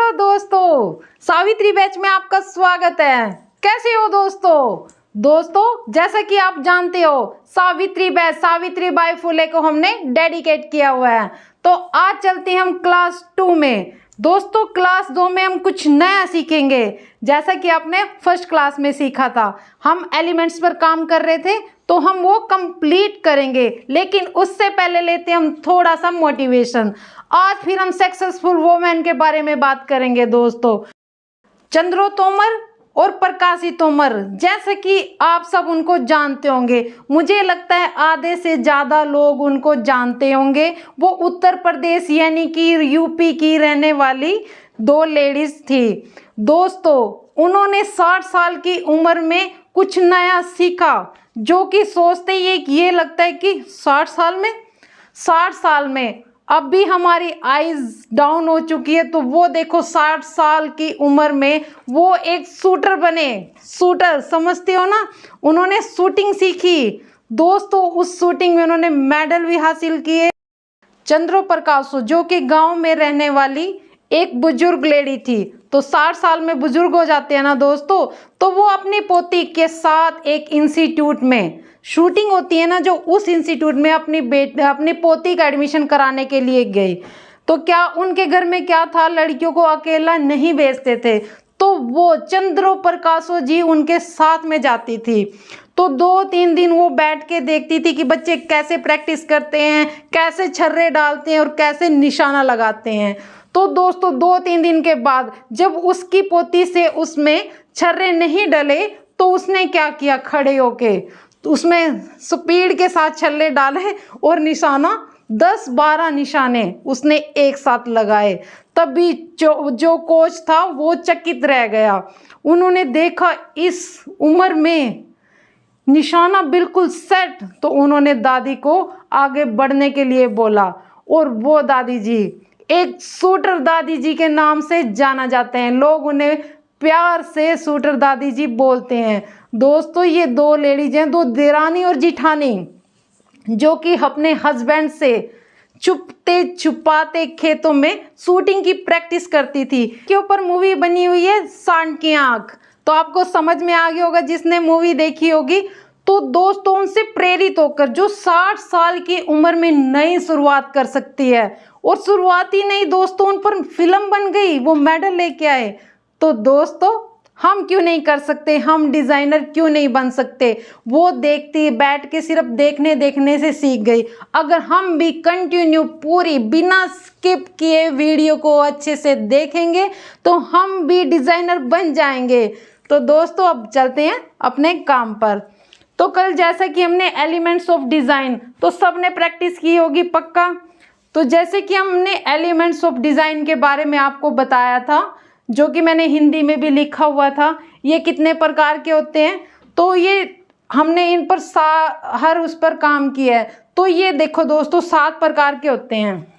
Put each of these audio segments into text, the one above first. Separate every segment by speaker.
Speaker 1: Hello दोस्तों, Savitri batch में आपका स्वागत है। कैसे हो दोस्तों जैसा कि आप जानते हो सावित्री बैच सावित्री बाई फुले को हमने डेडिकेट किया हुआ है। तो आज चलते हैं हम क्लास 2 में। दोस्तों क्लास 2 में हम कुछ नया सीखेंगे। जैसा कि आपने फर्स्ट क्लास में सीखा था, हम एलिमेंट्स पर काम कर रहे थे, तो हम वो कंप्लीट करेंगे। लेकिन उससे पहले लेते हैं हम थोड़ा सा मोटिवेशन। आज फिर हम सक्सेसफुल वुमेन के बारे में बात करेंगे दोस्तों। चंद्रो तोमर और प्रकाशी तोमर, जैसे कि आप सब उनको जानते होंगे, मुझे लगता है आधे से ज़्यादा लोग उनको जानते होंगे। वो उत्तर प्रदेश यानी कि यूपी की रहने वाली दो लेडीज थी दोस्तों। उन्होंने 60 साल की उम्र में कुछ नया सीखा, जो कि सोचते ये लगता है कि 60 साल में अब भी हमारी आइज डाउन हो चुकी है। तो वो देखो 60 साल की उम्र में वो एक शूटर बने। शूटर समझते हो ना, उन्होंने शूटिंग सीखी दोस्तों। उस शूटिंग में उन्होंने मेडल भी हासिल किए। चंद्रो प्रकाश जो कि गांव में रहने वाली एक बुजुर्ग लेडी थी। तो 60 साल में बुजुर्ग हो जाते हैं ना दोस्तों, तो वो अपनी पोती के साथ एक इंस्टीट्यूट में शूटिंग होती है ना, जो उस इंस्टीट्यूट में अपनी पोती का एडमिशन कराने के लिए गई। तो क्या उनके घर में क्या था, लड़कियों को अकेला नहीं भेजते थे, तो वो चंद्रो प्रकाशो जी उनके साथ में जाती थी। तो 2-3 दिन वो बैठ के देखती थी कि बच्चे कैसे प्रैक्टिस करते हैं, कैसे छर्रे डालते हैं और कैसे निशाना लगाते हैं। तो दोस्तों 2-3 दिन के बाद जब उसकी पोती से उसमें छर्रे नहीं डले, तो उसने क्या किया, खड़े होके तो उसमें स्पीड के साथ छल्ले डाले और निशाना 10-12 निशाने उसने एक साथ लगाए। तभी जो कोच था वो चकित रह गया। उन्होंने देखा इस उम्र में निशाना बिल्कुल सेट। तो उन्होंने दादी को आगे बढ़ने के लिए बोला, और वो दादी जी एक शूटर दादी जी के नाम से जाना जाते हैं। लोग उन्हें प्यार से शूटर दादी जी बोलते हैं दोस्तों। ये दो लेडीज हैं, दो देरानी और जिठानी, जो कि अपने हस्बैंड से छुपते छुपाते खेतों में शूटिंग की प्रैक्टिस करती थी। के ऊपर मूवी बनी हुई है सांड की आंख, तो आपको समझ में आ गया होगा जिसने मूवी देखी होगी। तो दोस्तों उनसे प्रेरित होकर जो 60 साल की उम्र में नई शुरुआत कर सकती है, और शुरुआत ही नहीं दोस्तों, उन पर फिल्म बन गई, वो मेडल लेके आए। तो दोस्तों हम क्यों नहीं कर सकते, हम डिज़ाइनर क्यों नहीं बन सकते। वो देखती बैठ के सिर्फ देखने से सीख गई। अगर हम भी कंटिन्यू पूरी बिना स्किप किए वीडियो को अच्छे से देखेंगे, तो हम भी डिज़ाइनर बन जाएंगे। तो दोस्तों अब चलते हैं अपने काम पर। तो कल जैसा कि हमने एलिमेंट्स ऑफ डिज़ाइन, तो सबने प्रैक्टिस की होगी पक्का। तो जैसे कि हमने एलिमेंट्स ऑफ डिज़ाइन के बारे में आपको बताया था, जो कि मैंने हिंदी में भी लिखा हुआ था, ये कितने प्रकार के होते हैं। तो ये हमने इन पर हर उस पर काम किया है। तो ये देखो दोस्तों 7 प्रकार के होते हैं,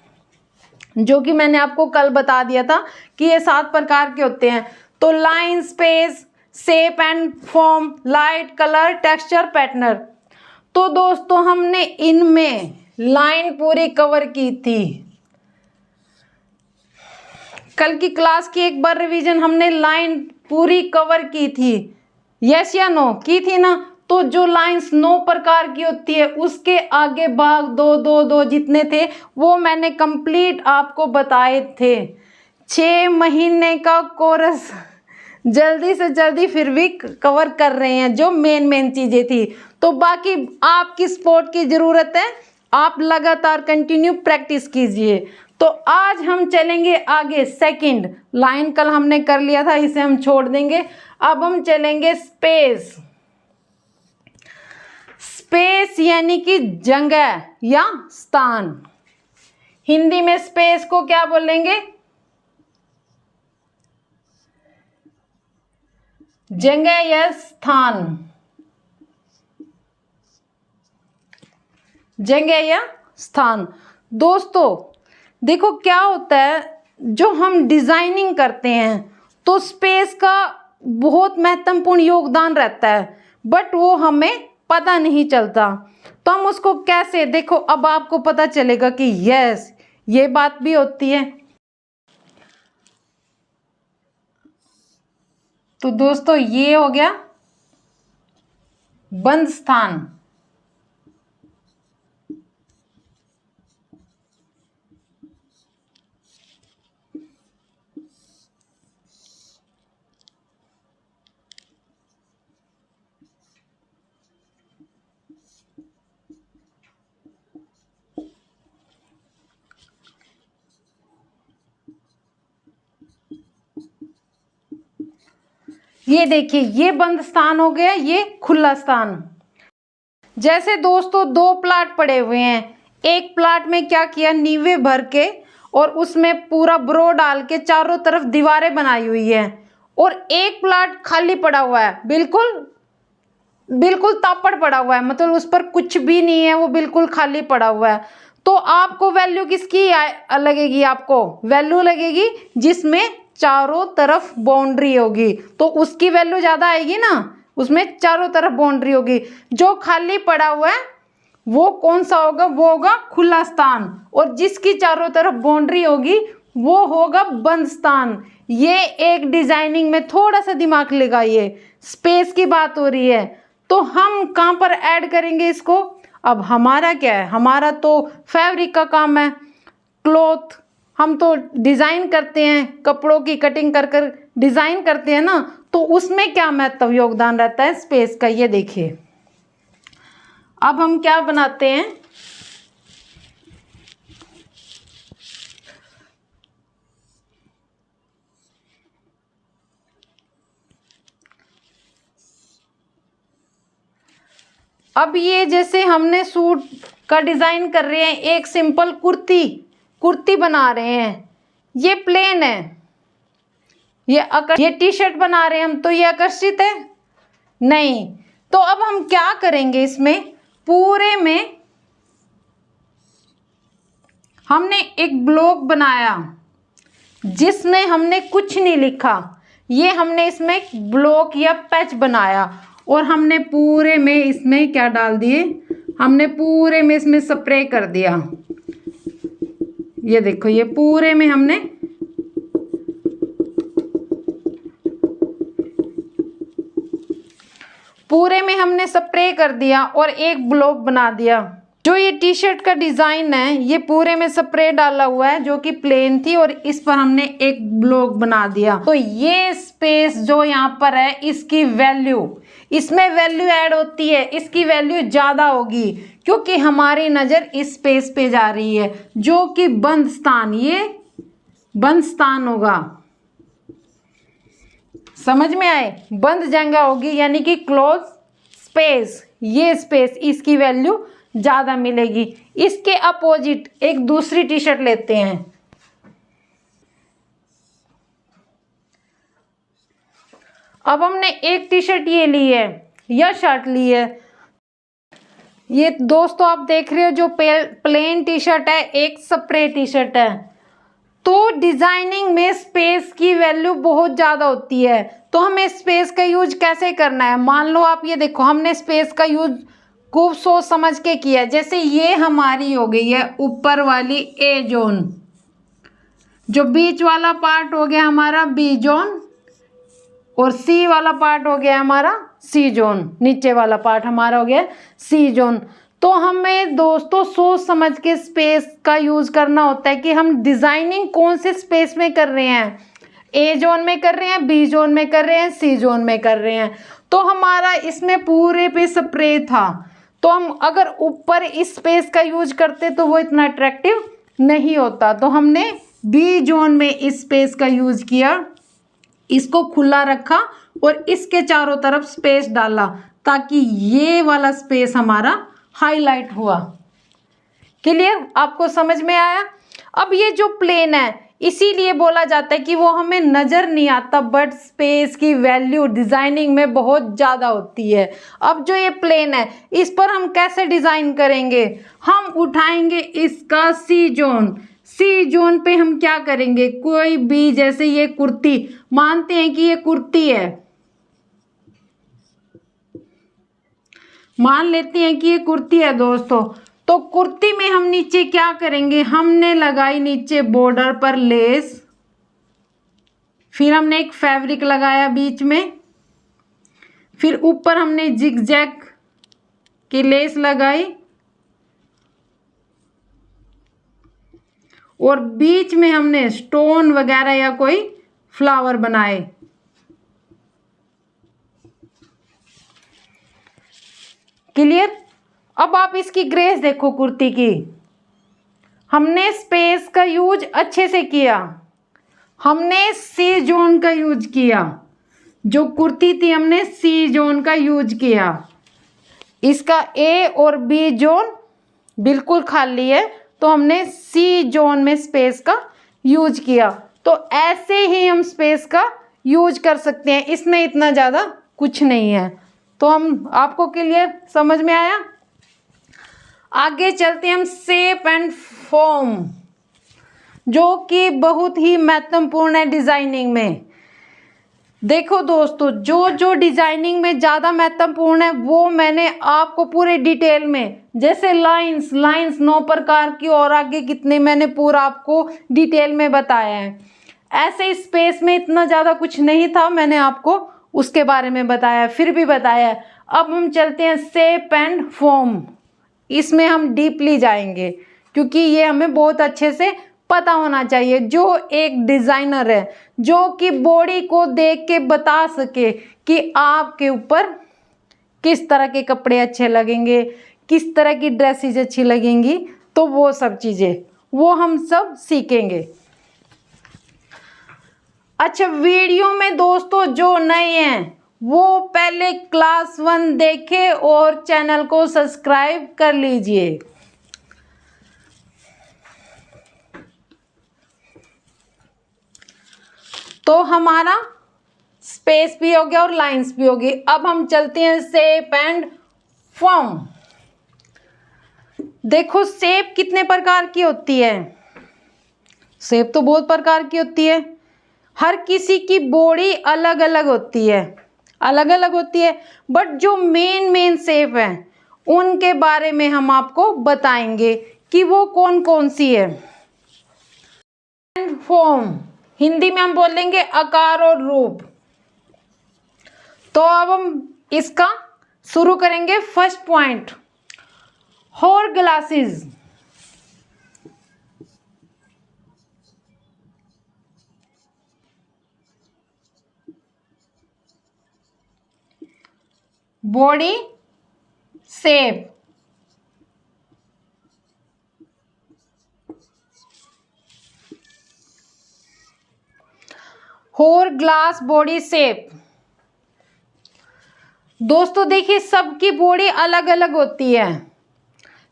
Speaker 1: जो कि मैंने आपको कल बता दिया था कि ये 7 प्रकार के होते हैं। तो line, space, shape and form, light, colour, texture, pattern. तो दोस्तों हमने इनमें लाइन पूरी कवर की थी। कल की क्लास की एक बार रिवीजन, हमने लाइन पूरी कवर की थी, यस या नो, की थी ना। तो जो लाइंस 9 प्रकार की होती है, उसके आगे भाग 2-2-2 जितने थे वो मैंने कंप्लीट आपको बताए थे। 6 महीने का कोर्स जल्दी से जल्दी फिर भी कवर कर रहे हैं, जो मेन चीज़ें थी। तो बाकी आपकी सपोर्ट की ज़रूरत है, आप लगातार कंटिन्यू प्रैक्टिस कीजिए। तो आज हम चलेंगे आगे। सेकंड लाइन कल हमने कर लिया था, इसे हम छोड़ देंगे। अब हम चलेंगे स्पेस। स्पेस यानी कि जगह या स्थान। हिंदी में स्पेस को क्या बोलेंगे, जगह या स्थान, जगह या स्थान। दोस्तों देखो क्या होता है, जो हम डिज़ाइनिंग करते हैं तो स्पेस का बहुत महत्वपूर्ण योगदान रहता है, बट वो हमें पता नहीं चलता। तो हम उसको कैसे, देखो अब आपको पता चलेगा कि यस ये बात भी होती है। तो दोस्तों ये हो गया बंद स्थान। ये देखिए ये बंद स्थान हो गया, ये खुला स्थान। जैसे दोस्तों दो प्लाट पड़े हुए हैं, एक प्लाट में क्या किया, नींवे भर के और उसमें पूरा ब्रो डाल के चारों तरफ दीवारें बनाई हुई है, और एक प्लाट खाली पड़ा हुआ है, बिल्कुल बिल्कुल तापड़ पड़ा हुआ है, मतलब उस पर कुछ भी नहीं है, वो बिल्कुल खाली पड़ा हुआ है। तो आपको वैल्यू किसकी लगेगी, आपको वैल्यू लगेगी जिसमें चारों तरफ बाउंड्री होगी, तो उसकी वैल्यू ज्यादा आएगी ना, उसमें चारों तरफ बाउंड्री होगी। जो खाली पड़ा हुआ है वो कौन सा होगा, वो होगा खुला स्थान, और जिसकी चारों तरफ बाउंड्री होगी वो होगा बंद स्थान। ये एक डिजाइनिंग में थोड़ा सा दिमाग लगाइए, स्पेस की बात हो रही है, तो हम कहाँ पर ऐड करेंगे इसको। अब हमारा क्या है, हमारा तो फैब्रिक का काम है, क्लॉथ, हम तो डिज़ाइन करते हैं, कपड़ों की कटिंग कर कर डिज़ाइन करते हैं ना, तो उसमें क्या महत्व योगदान रहता है स्पेस का, ये देखिए। अब हम क्या बनाते हैं, अब ये जैसे हमने सूट का डिज़ाइन कर रहे हैं, एक सिंपल कुर्ती बना रहे हैं, ये प्लेन है, ये टी शर्ट बना रहे हैं हम, तो ये आकर्षित है नहीं। तो अब हम क्या करेंगे, इसमें पूरे में हमने एक ब्लॉक बनाया जिसमें हमने कुछ नहीं लिखा, ये हमने इसमें ब्लॉक या पैच बनाया, और हमने पूरे में इसमें क्या डाल दिए, हमने पूरे में इसमें स्प्रे कर दिया। ये देखो, ये पूरे में हमने स्प्रे कर दिया और एक ब्लॉक बना दिया। जो ये टी शर्ट का डिज़ाइन है, ये पूरे में स्प्रे डाला हुआ है जो कि प्लेन थी, और इस पर हमने एक ब्लॉक बना दिया। तो ये स्पेस जो यहाँ पर है, इसकी वैल्यू, इसमें वैल्यू ऐड होती है, इसकी वैल्यू ज़्यादा होगी क्योंकि हमारी नज़र इस स्पेस पे जा रही है जो कि बंद स्थान, ये बंद स्थान होगा। समझ में आए, बंद जगह होगी यानी कि क्लोज स्पेस, ये स्पेस, इसकी वैल्यू ज़्यादा मिलेगी। इसके अपोजिट एक दूसरी टी शर्ट लेते हैं। अब हमने एक टी शर्ट ये ली है या शर्ट ली है, ये दोस्तों आप देख रहे हो जो प्लेन टी शर्ट है, एक स्प्रे टी शर्ट है। तो डिजाइनिंग में स्पेस की वैल्यू बहुत ज़्यादा होती है, तो हमें स्पेस का यूज कैसे करना है। मान लो आप ये देखो, हमने स्पेस का यूज खूब सोच समझ के किया। जैसे ये हमारी हो गई है ऊपर वाली ए जोन, जो बीच वाला पार्ट हो गया हमारा बी जोन, और सी वाला पार्ट हो गया हमारा सी जोन, नीचे वाला पार्ट हमारा हो गया सी जोन। तो हमें दोस्तों सोच समझ के स्पेस का यूज करना होता है कि हम डिजाइनिंग कौन से स्पेस में कर रहे हैं, ए जोन में कर रहे हैं, बी जोन में कर रहे हैं, सी जोन में कर रहे हैं। तो हमारा इसमें पूरे पे स्प्रे था, तो हम अगर ऊपर इस स्पेस का यूज करते तो वो इतना अट्रैक्टिव नहीं होता। तो हमने बी जोन में इस स्पेस का यूज किया, इसको खुला रखा और इसके चारों तरफ स्पेस डाला ताकि ये वाला स्पेस हमारा हाईलाइट हुआ। क्लियर, आपको समझ में आया। अब ये जो प्लेन है इसीलिए बोला जाता है कि वो हमें नज़र नहीं आता, बट स्पेस की वैल्यू डिज़ाइनिंग में बहुत ज़्यादा होती है। अब जो ये प्लेन है इस पर हम कैसे डिज़ाइन करेंगे, हम उठाएंगे इसका सी जोन, सी जोन पे हम क्या करेंगे, कोई भी, जैसे ये कुर्ती, मानते हैं कि ये कुर्ती है, मान लेते हैं कि ये कुर्ती है दोस्तों। तो कुर्ती में हम नीचे क्या करेंगे, हमने लगाई नीचे बॉर्डर पर लेस, फिर हमने एक फैब्रिक लगाया बीच में, फिर ऊपर हमने जिगजैग की लेस लगाई और बीच में हमने स्टोन वगैरह या कोई फ्लावर बनाए। क्लियर। अब आप इसकी ग्रेस देखो कुर्ती की। हमने स्पेस का यूज अच्छे से किया, हमने सी जोन का यूज किया। जो कुर्ती थी हमने सी जोन का यूज किया। इसका ए और बी जोन बिल्कुल खाली है तो हमने सी जोन में स्पेस का यूज किया। तो ऐसे ही हम स्पेस का यूज कर सकते हैं, इसमें इतना ज़्यादा कुछ नहीं है। तो हम आपको क्लियर समझ में आया। आगे चलते हैं हम शेप एंड फॉर्म, जो कि बहुत ही महत्वपूर्ण है डिजाइनिंग में। देखो दोस्तों, जो जो डिजाइनिंग में ज़्यादा महत्वपूर्ण है वो मैंने आपको पूरे डिटेल में, जैसे लाइंस 9 प्रकार की और आगे कितने, मैंने पूरा आपको डिटेल में बताया है। ऐसे स्पेस में इतना ज़्यादा कुछ नहीं था, मैंने आपको उसके बारे में बताया, फिर भी बताया। अब हम चलते हैं शेप एंड फॉर्म। इसमें हम डीपली जाएंगे क्योंकि ये हमें बहुत अच्छे से पता होना चाहिए। जो एक डिज़ाइनर है जो कि बॉडी को देख के बता सके कि आपके ऊपर किस तरह के कपड़े अच्छे लगेंगे, किस तरह की ड्रेसेस अच्छी लगेंगी, तो वो सब चीज़ें वो हम सब सीखेंगे। अच्छा, वीडियो में दोस्तों जो नए हैं वो पहले क्लास 1 देखें और चैनल को सब्सक्राइब कर लीजिए। तो हमारा स्पेस भी हो गया और लाइंस भी होगी। अब हम चलते हैं शेप एंड फॉर्म। देखो शेप कितने प्रकार की होती है। शेप तो बहुत प्रकार की होती है, हर किसी की बॉडी अलग अलग होती है, अलग अलग होती है। बट जो मेन शेप है उनके बारे में हम आपको बताएंगे कि वो कौन कौन सी है। एंड फॉर्म हिंदी में हम बोलेंगे आकार और रूप। तो अब हम इसका शुरू करेंगे। First point, hourglasses. Body shape, hourglass body shape. दोस्तों देखिए, सबकी बॉडी अलग अलग होती है,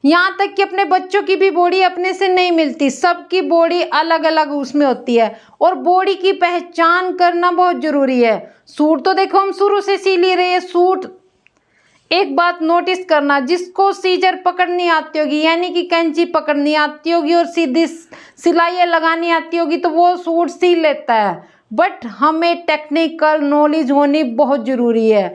Speaker 1: यहाँ तक कि अपने बच्चों की भी बॉडी अपने से नहीं मिलती, सबकी बॉडी अलग अलग उसमें होती है। और बॉडी की पहचान करना बहुत जरूरी है। सूट तो देखो हम शुरू से सी ले रहे हैं। सूट, एक बात नोटिस करना, जिसको सीजर पकड़नी आती होगी यानी कि कैंची पकड़नी आती होगी और सीधी सिलाई लगानी आती होगी तो वो सूट सी लेता है। बट हमें टेक्निकल नॉलेज होनी बहुत ज़रूरी है,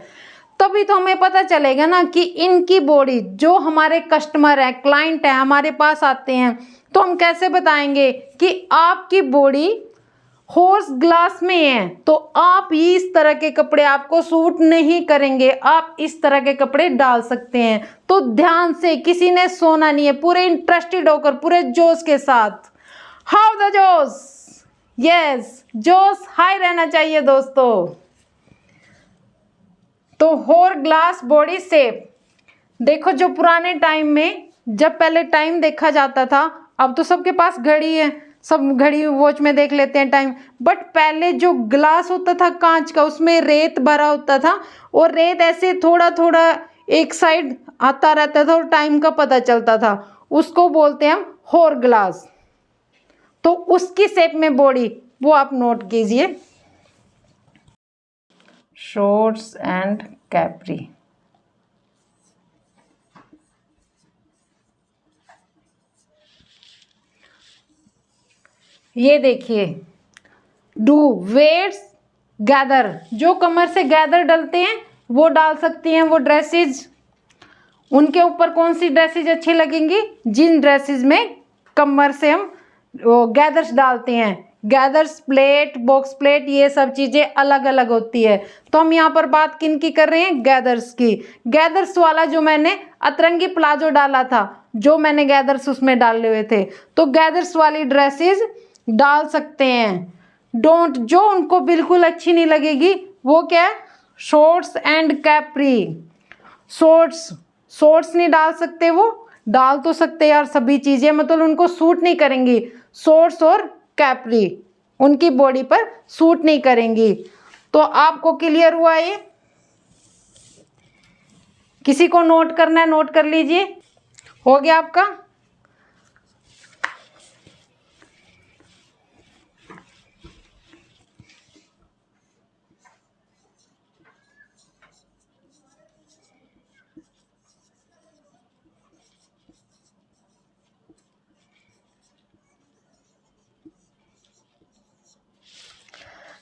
Speaker 1: तभी तो हमें पता चलेगा ना कि इनकी बॉडी, जो हमारे कस्टमर है, क्लाइंट है, हमारे पास आते हैं तो हम कैसे बताएंगे कि आपकी बॉडी हॉर्स ग्लास में है तो आप इस तरह के कपड़े आपको सूट नहीं करेंगे, आप इस तरह के कपड़े डाल सकते हैं। तो ध्यान से, किसी ने सोना नहीं है, पूरे इंटरेस्टेड होकर पूरे जोश के साथ। हाउ द जोश, यस, जोश हाई रहना चाहिए दोस्तों। तो हॉर ग्लास बॉडी शेप, देखो जो पुराने टाइम में, जब पहले टाइम देखा जाता था, अब तो सबके पास घड़ी है, सब घड़ी वॉच में देख लेते हैं टाइम। बट पहले जो ग्लास होता था कांच का, उसमें रेत भरा होता था और रेत ऐसे थोड़ा थोड़ा एक साइड आता रहता था और टाइम का पता चलता था, उसको बोलते हैं हम हॉर ग्लास। तो उसकी शेप में बॉडी, वो आप नोट कीजिए। शॉर्ट्स एंड कैप्री, ये देखिए, डू वेयर्स गैदर, जो कमर से गैदर डलते हैं वो डाल सकती हैं वो ड्रेसेस। उनके ऊपर कौन सी ड्रेसेस अच्छी लगेंगी, जिन ड्रेसेस में कमर से हम गैदर्स डालते हैं, गैदर्स प्लेट, बॉक्स प्लेट, ये सब चीज़ें अलग अलग होती है। तो हम यहाँ पर बात किन की कर रहे हैं? गैदर्स की। गैदर्स वाला जो मैंने अतरंगी प्लाजो डाला था, जो मैंने गैदर्स उसमें डाले हुए थे, तो गैदर्स वाली ड्रेसेस डाल सकते हैं। डोंट, जो उनको बिल्कुल अच्छी नहीं लगेगी वो क्या है? Shorts and Capri. शॉर्ट्स नहीं डाल सकते, वो डाल तो सकते यार सभी चीज़ें, मतलब उनको सूट नहीं करेंगी। शॉर्ट्स और कैप्री उनकी बॉडी पर सूट नहीं करेंगी। तो आपको क्लियर हुआ ये? किसी को नोट करना है नोट कर लीजिए। हो गया आपका?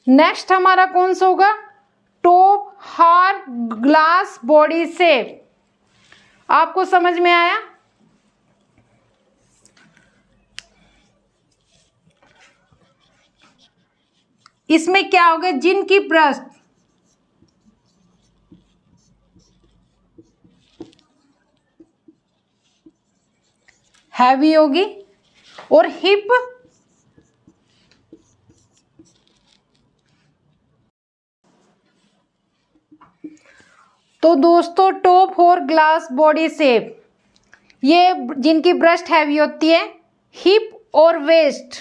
Speaker 1: नेक्स्ट हमारा कौन सा होगा? टॉप हार ग्लास बॉडी शेप। आपको समझ में आया? इसमें क्या होगा? जिनकी ब्रेस्ट हैवी होगी और हिप तो दोस्तों टॉप और ग्लास बॉडी शेप, ये जिनकी ब्रेस्ट हैवी होती है, हिप और वेस्ट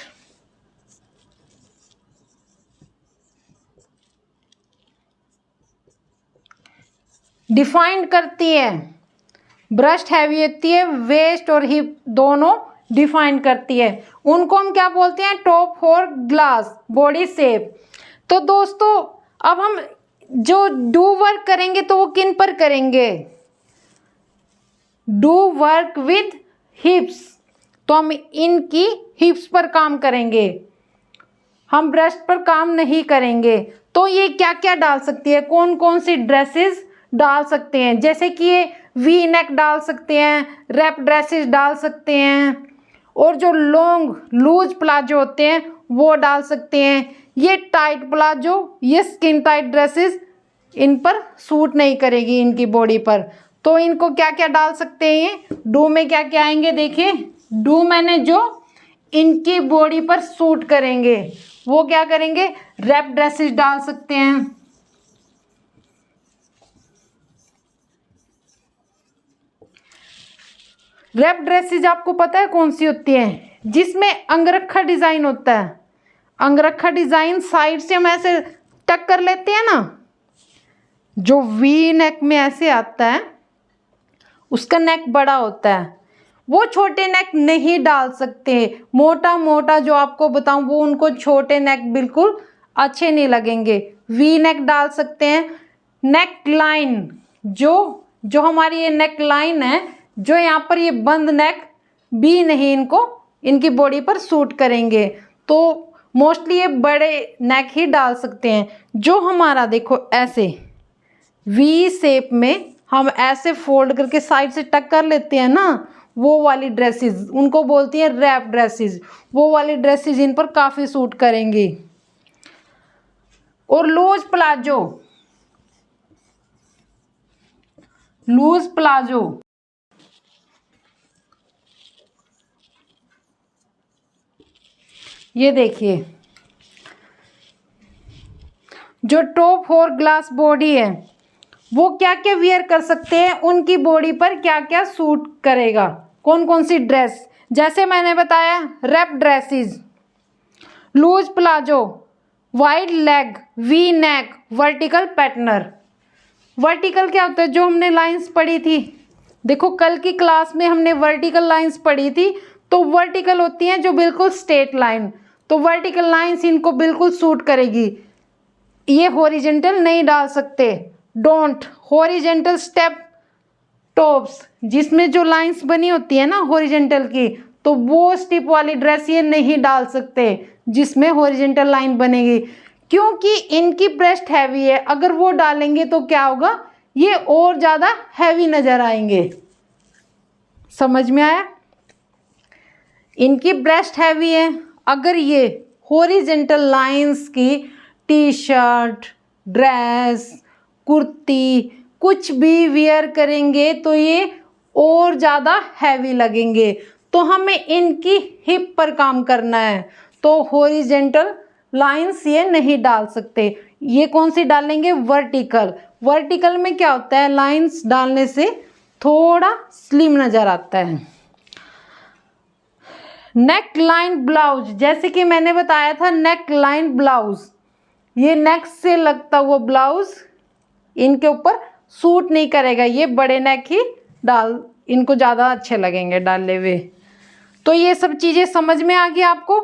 Speaker 1: डिफाइन करती है। ब्रेस्ट हैवी होती है, वेस्ट और हिप दोनों डिफाइन करती है। उनको हम क्या बोलते हैं? टॉप और ग्लास बॉडी शेप। तो दोस्तों अब हम जो डू वर्क करेंगे तो वो किन पर करेंगे? डू वर्क विद हिप्स, तो हम इनकी हिप्स पर काम करेंगे, हम ब्रेस्ट पर काम नहीं करेंगे। तो ये क्या क्या डाल सकती है? कौन कौन सी ड्रेसेस डाल सकते हैं? जैसे कि ये वी नेक डाल सकते हैं, रैप ड्रेसेस डाल सकते हैं, और जो लॉन्ग लूज प्लाजो होते हैं वो डाल सकते हैं। ये टाइट प्लाजो, ये स्किन टाइट ड्रेसेस इन पर सूट नहीं करेगी इनकी बॉडी पर। तो इनको क्या क्या डाल सकते हैं? ये डू में क्या क्या आएंगे? देखिए डू मैंने जो इनकी बॉडी पर सूट करेंगे वो क्या करेंगे? रैप ड्रेसेस डाल सकते हैं। रैप ड्रेसेस आपको पता है कौन सी होती है? जिसमें अंगरखा डिजाइन होता है। अंगरखा डिजाइन साइड से हम ऐसे टक कर लेते हैं ना, जो वी नेक में ऐसे आता है उसका नेक बड़ा होता है, वो छोटे नेक नहीं डाल सकते। मोटा मोटा जो आपको बताऊं वो उनको छोटे नेक बिल्कुल अच्छे नहीं लगेंगे। वी नेक डाल सकते हैं। नेक लाइन, जो हमारी ये नेक लाइन है, जो यहाँ पर ये बंद नेक भी नहीं इनको इनकी बॉडी पर सूट करेंगे। तो मोस्टली ये बड़े नेक ही डाल सकते हैं। जो हमारा देखो ऐसे वी शेप में हम ऐसे फोल्ड करके साइड से टक कर लेते हैं ना, वो वाली ड्रेसेस उनको बोलती हैं रैप ड्रेसेस। वो वाली ड्रेसेस इन पर काफ़ी सूट करेंगी। और लूज प्लाजो ये देखिए, जो टॉप और ग्लास बॉडी है वो क्या क्या वियर कर सकते हैं, उनकी बॉडी पर क्या क्या सूट करेगा, कौन कौन सी ड्रेस। जैसे मैंने बताया wrap dresses, loose palazzo, wide leg, V neck, vertical patterns. Vertical क्या होता है? जो हमने लाइंस पढ़ी थी, देखो कल की क्लास में हमने वर्टिकल लाइंस पढ़ी थी। तो वर्टिकल होती हैं जो बिल्कुल स्ट्रेट लाइन, तो वर्टिकल लाइंस इनको बिल्कुल सूट करेगी। ये हॉरिजेंटल नहीं डाल सकते। डोंट हॉरिजेंटल स्टेप टॉप्स, जिसमें जो लाइंस बनी होती है ना हॉरिजेंटल की, तो वो स्टिप वाली ड्रेस ये नहीं डाल सकते जिसमें हॉरिजेंटल लाइन बनेगी, क्योंकि इनकी ब्रेस्ट हैवी है। अगर वो डालेंगे तो क्या होगा? ये और ज़्यादा हैवी नज़र आएंगे। समझ में आया? इनकी ब्रेस्ट हैवी है, अगर ये हॉरिजेंटल लाइंस की टी शर्ट, ड्रेस, कुर्ती कुछ भी वियर करेंगे तो ये और ज़्यादा हैवी लगेंगे। तो हमें इनकी हिप पर काम करना है, तो हॉरिजेंटल लाइंस ये नहीं डाल सकते। ये कौन सी डालेंगे? वर्टिकल। वर्टिकल में क्या होता है, लाइंस डालने से थोड़ा स्लिम नज़र आता है। नेक लाइन ब्लाउज, जैसे कि मैंने बताया था नेक लाइन ब्लाउज, ये नेक से लगता हुआ ब्लाउज इनके ऊपर सूट नहीं करेगा, ये बड़े नेक ही इनको ज़्यादा अच्छे लगेंगे डाले हुए। तो ये सब चीज़ें समझ में आ गई आपको?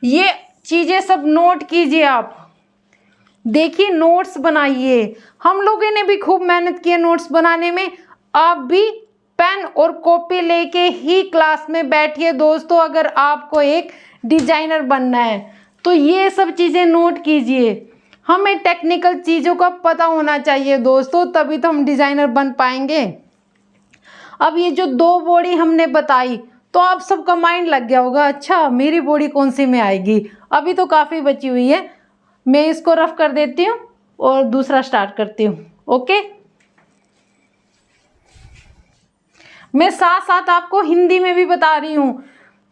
Speaker 1: ये चीज़ें सब नोट कीजिए आप, देखिए नोट्स बनाइए। हम लोगों ने भी खूब मेहनत की है नोट्स बनाने में, आप भी पेन और कॉपी लेके ही क्लास में बैठिए दोस्तों। अगर आपको एक डिजाइनर बनना है तो ये सब चीज़ें नोट कीजिए। हमें टेक्निकल चीज़ों का पता होना चाहिए दोस्तों, तभी तो हम डिज़ाइनर बन पाएंगे। अब ये जो 2 बॉडी हमने बताई तो आप सबका माइंड लग गया होगा, अच्छा मेरी बॉडी कौन सी में आएगी। अभी तो काफ़ी बची हुई है, मैं इसको रफ कर देती हूँ और दूसरा स्टार्ट करती हूँ। ओके, मैं साथ साथ आपको हिंदी में भी बता रही हूँ।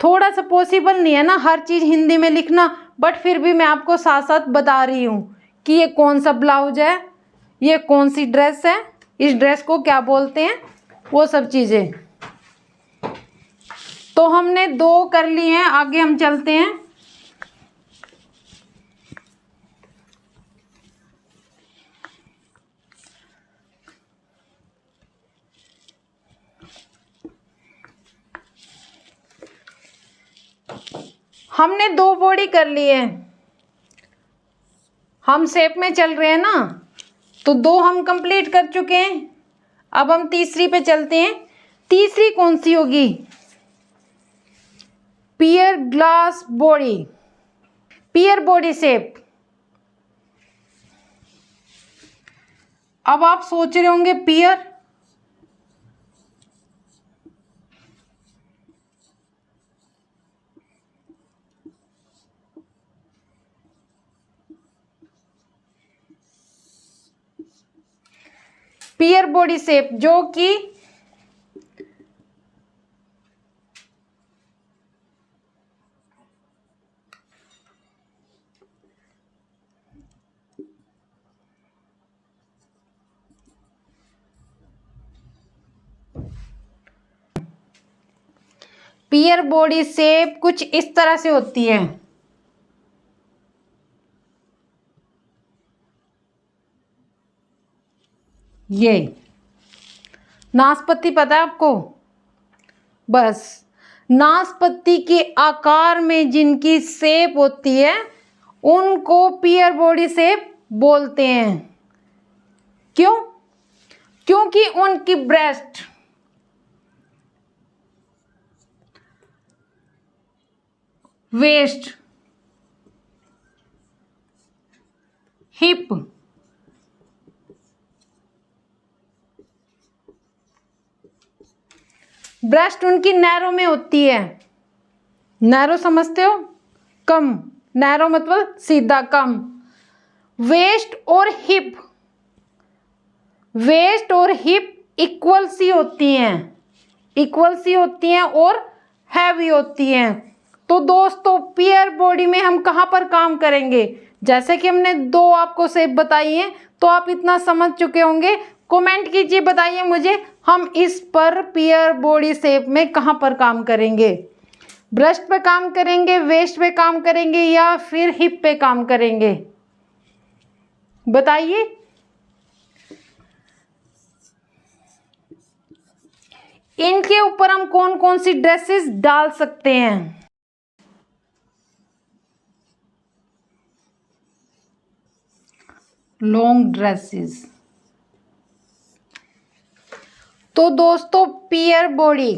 Speaker 1: थोड़ा सा पॉसिबल नहीं है ना हर चीज़ हिंदी में लिखना, बट फिर भी मैं आपको साथ साथ बता रही हूँ कि ये कौन सा ब्लाउज है, ये कौन सी ड्रेस है, इस ड्रेस को क्या बोलते हैं, वो सब चीज़ें। तो हमने 2 कर लिए हैं, आगे हम चलते हैं। हमने 2 बॉडी कर ली है, हम शेप में चल रहे हैं ना, तो 2 हम कंप्लीट कर चुके हैं। अब हम तीसरी पे चलते हैं। तीसरी कौन सी होगी? पियर glass body, pear body shape. अब आप सोच रहे होंगे पियर, पियर बॉडी शेप जो कि पियर बॉडी शेप कुछ इस तरह से होती है। ये नाशपाती पता है आपको? बस नाशपाती के आकार में जिनकी शेप होती है उनको पियर बॉडी शेप बोलते हैं। क्यों? क्योंकि उनकी ब्रेस्ट, वेस्ट, हिप, ब्रेस्ट उनकी नैरो में होती है। नैरो समझते हो? कम, नैरो मतलब सीधा कम। वेस्ट और हिप, वेस्ट और हिप इक्वल सी होती हैं, इक्वल सी होती हैं और हैवी होती हैं। तो दोस्तों पियर बॉडी में हम कहाँ पर काम करेंगे? जैसे कि हमने 2 आपको शेप बताई हैं, तो आप इतना समझ चुके होंगे। कमेंट कीजिए, बताइए मुझे हम इस पर पियर बॉडी शेप में कहाँ पर काम करेंगे? ब्रेस्ट पे काम करेंगे, वेस्ट पे काम करेंगे या फिर हिप पे काम करेंगे? बताइए। इनके ऊपर हम कौन कौन सी ड्रेसेस डाल सकते हैं? Long dresses. तो दोस्तों पियर बॉडी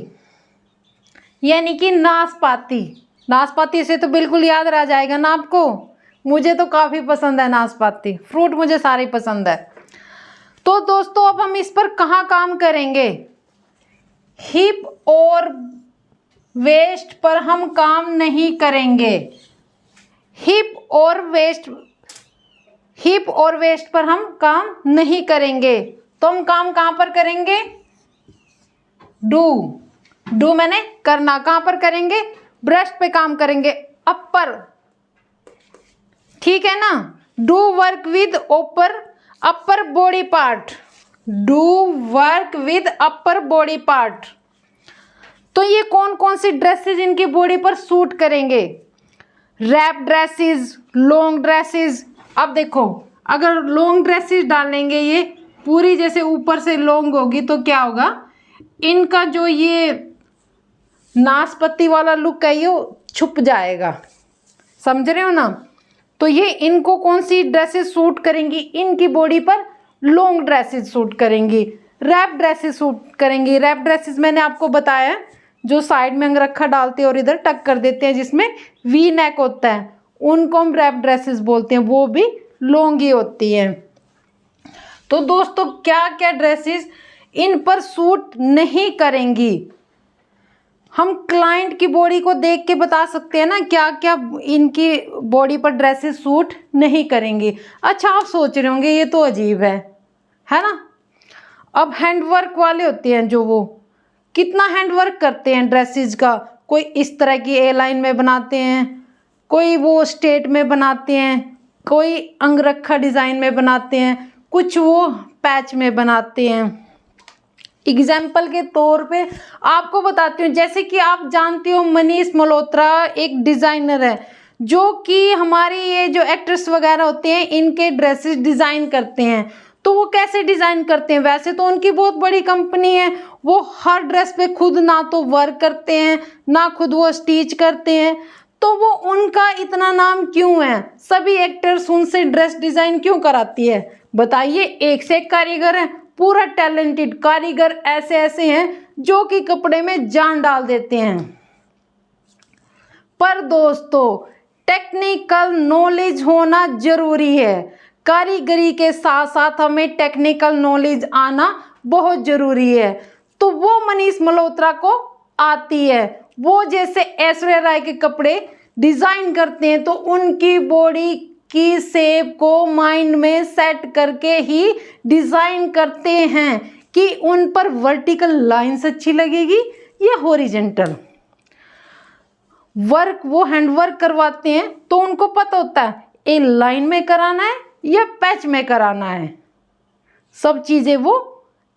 Speaker 1: यानी कि नाशपाती, नाशपाती से तो बिल्कुल याद रह जाएगा ना आपको। मुझे तो काफ़ी पसंद है नाशपाती, फ्रूट मुझे सारे पसंद है। तो दोस्तों अब हम इस पर कहाँ काम करेंगे? हिप और वेस्ट पर हम काम नहीं करेंगे। हिप और वेस्ट पर हम काम नहीं करेंगे। तो हम काम कहाँ पर करेंगे? डू मैंने करना। कहाँ पर करेंगे? ब्रेस्ट पे काम करेंगे, अपर। ठीक है ना? Do work with upper body part. Do work with upper body part. तो ये कौन कौन सी ड्रेसेस इनकी बॉडी पर सूट करेंगे? Wrap dresses, long dresses. अब देखो, अगर लॉन्ग ड्रेसेस डालेंगे, ये पूरी जैसे ऊपर से लॉन्ग होगी, तो क्या होगा? इनका जो ये नाशपत्ती वाला लुक है ये छुप जाएगा। समझ रहे हो ना? तो ये इनको कौन सी ड्रेसेस सूट करेंगी? इनकी बॉडी पर लॉन्ग ड्रेसेस सूट करेंगी, रैप ड्रेसेस सूट करेंगी। रैप ड्रेसेस मैंने आपको बताया, जो साइड में अंगरखा डालते हैं और इधर टक कर देते हैं, जिसमें वी नेक होता है, उनको हम रैप ड्रेसेस बोलते हैं। वो भी लॉन्ग ही होती हैं। तो दोस्तों, क्या क्या ड्रेसेस इन पर सूट नहीं करेंगी? हम क्लाइंट की बॉडी को देख के बता सकते हैं ना क्या क्या इनकी बॉडी पर ड्रेसेस सूट नहीं करेंगी। अच्छा, आप सोच रहे होंगे ये तो अजीब है ना? अब हैंडवर्क वाले होते हैं जो, वो कितना हैंडवर्क करते हैं ड्रेसेस का। कोई इस तरह की ए लाइन में बनाते हैं, कोई वो स्ट्रेट में बनाते हैं, कोई अंगरखा डिज़ाइन में बनाते हैं, कुछ वो पैच में बनाते हैं। एग्जाम्पल के तौर पे आपको बताती हूँ, जैसे कि आप जानते हो मनीष मल्होत्रा एक डिज़ाइनर है, जो कि हमारी ये जो एक्ट्रेस वगैरह होते हैं इनके ड्रेसेस डिज़ाइन करते हैं। तो वो कैसे डिज़ाइन करते हैं? वैसे तो उनकी बहुत बड़ी कंपनी है, वो हर ड्रेस पे खुद ना तो वर्क करते हैं, ना खुद वो स्टिच करते हैं। तो वो उनका इतना नाम क्यों है? सभी एक्टर्स उनसे ड्रेस डिज़ाइन क्यों कराती है? बताइए। एक से एक कारीगर है, पूरा टैलेंटेड कारीगर ऐसे ऐसे हैं जो कि कपड़े में जान डाल देते हैं। पर दोस्तों, टेक्निकल नॉलेज होना जरूरी है। कारीगरी के साथ साथ हमें टेक्निकल नॉलेज आना बहुत जरूरी है। तो वो मनीष मल्होत्रा को आती है। वो जैसे ऐश्वर्या राय के कपड़े डिज़ाइन करते हैं, तो उनकी बॉडी की शेप को माइंड में सेट करके ही डिज़ाइन करते हैं कि उन पर वर्टिकल लाइंस अच्छी लगेगी या हॉरिजेंटल। वर्क वो हैंडवर्क करवाते हैं, तो उनको पता होता है ए लाइन में कराना है या पैच में कराना है। सब चीज़ें वो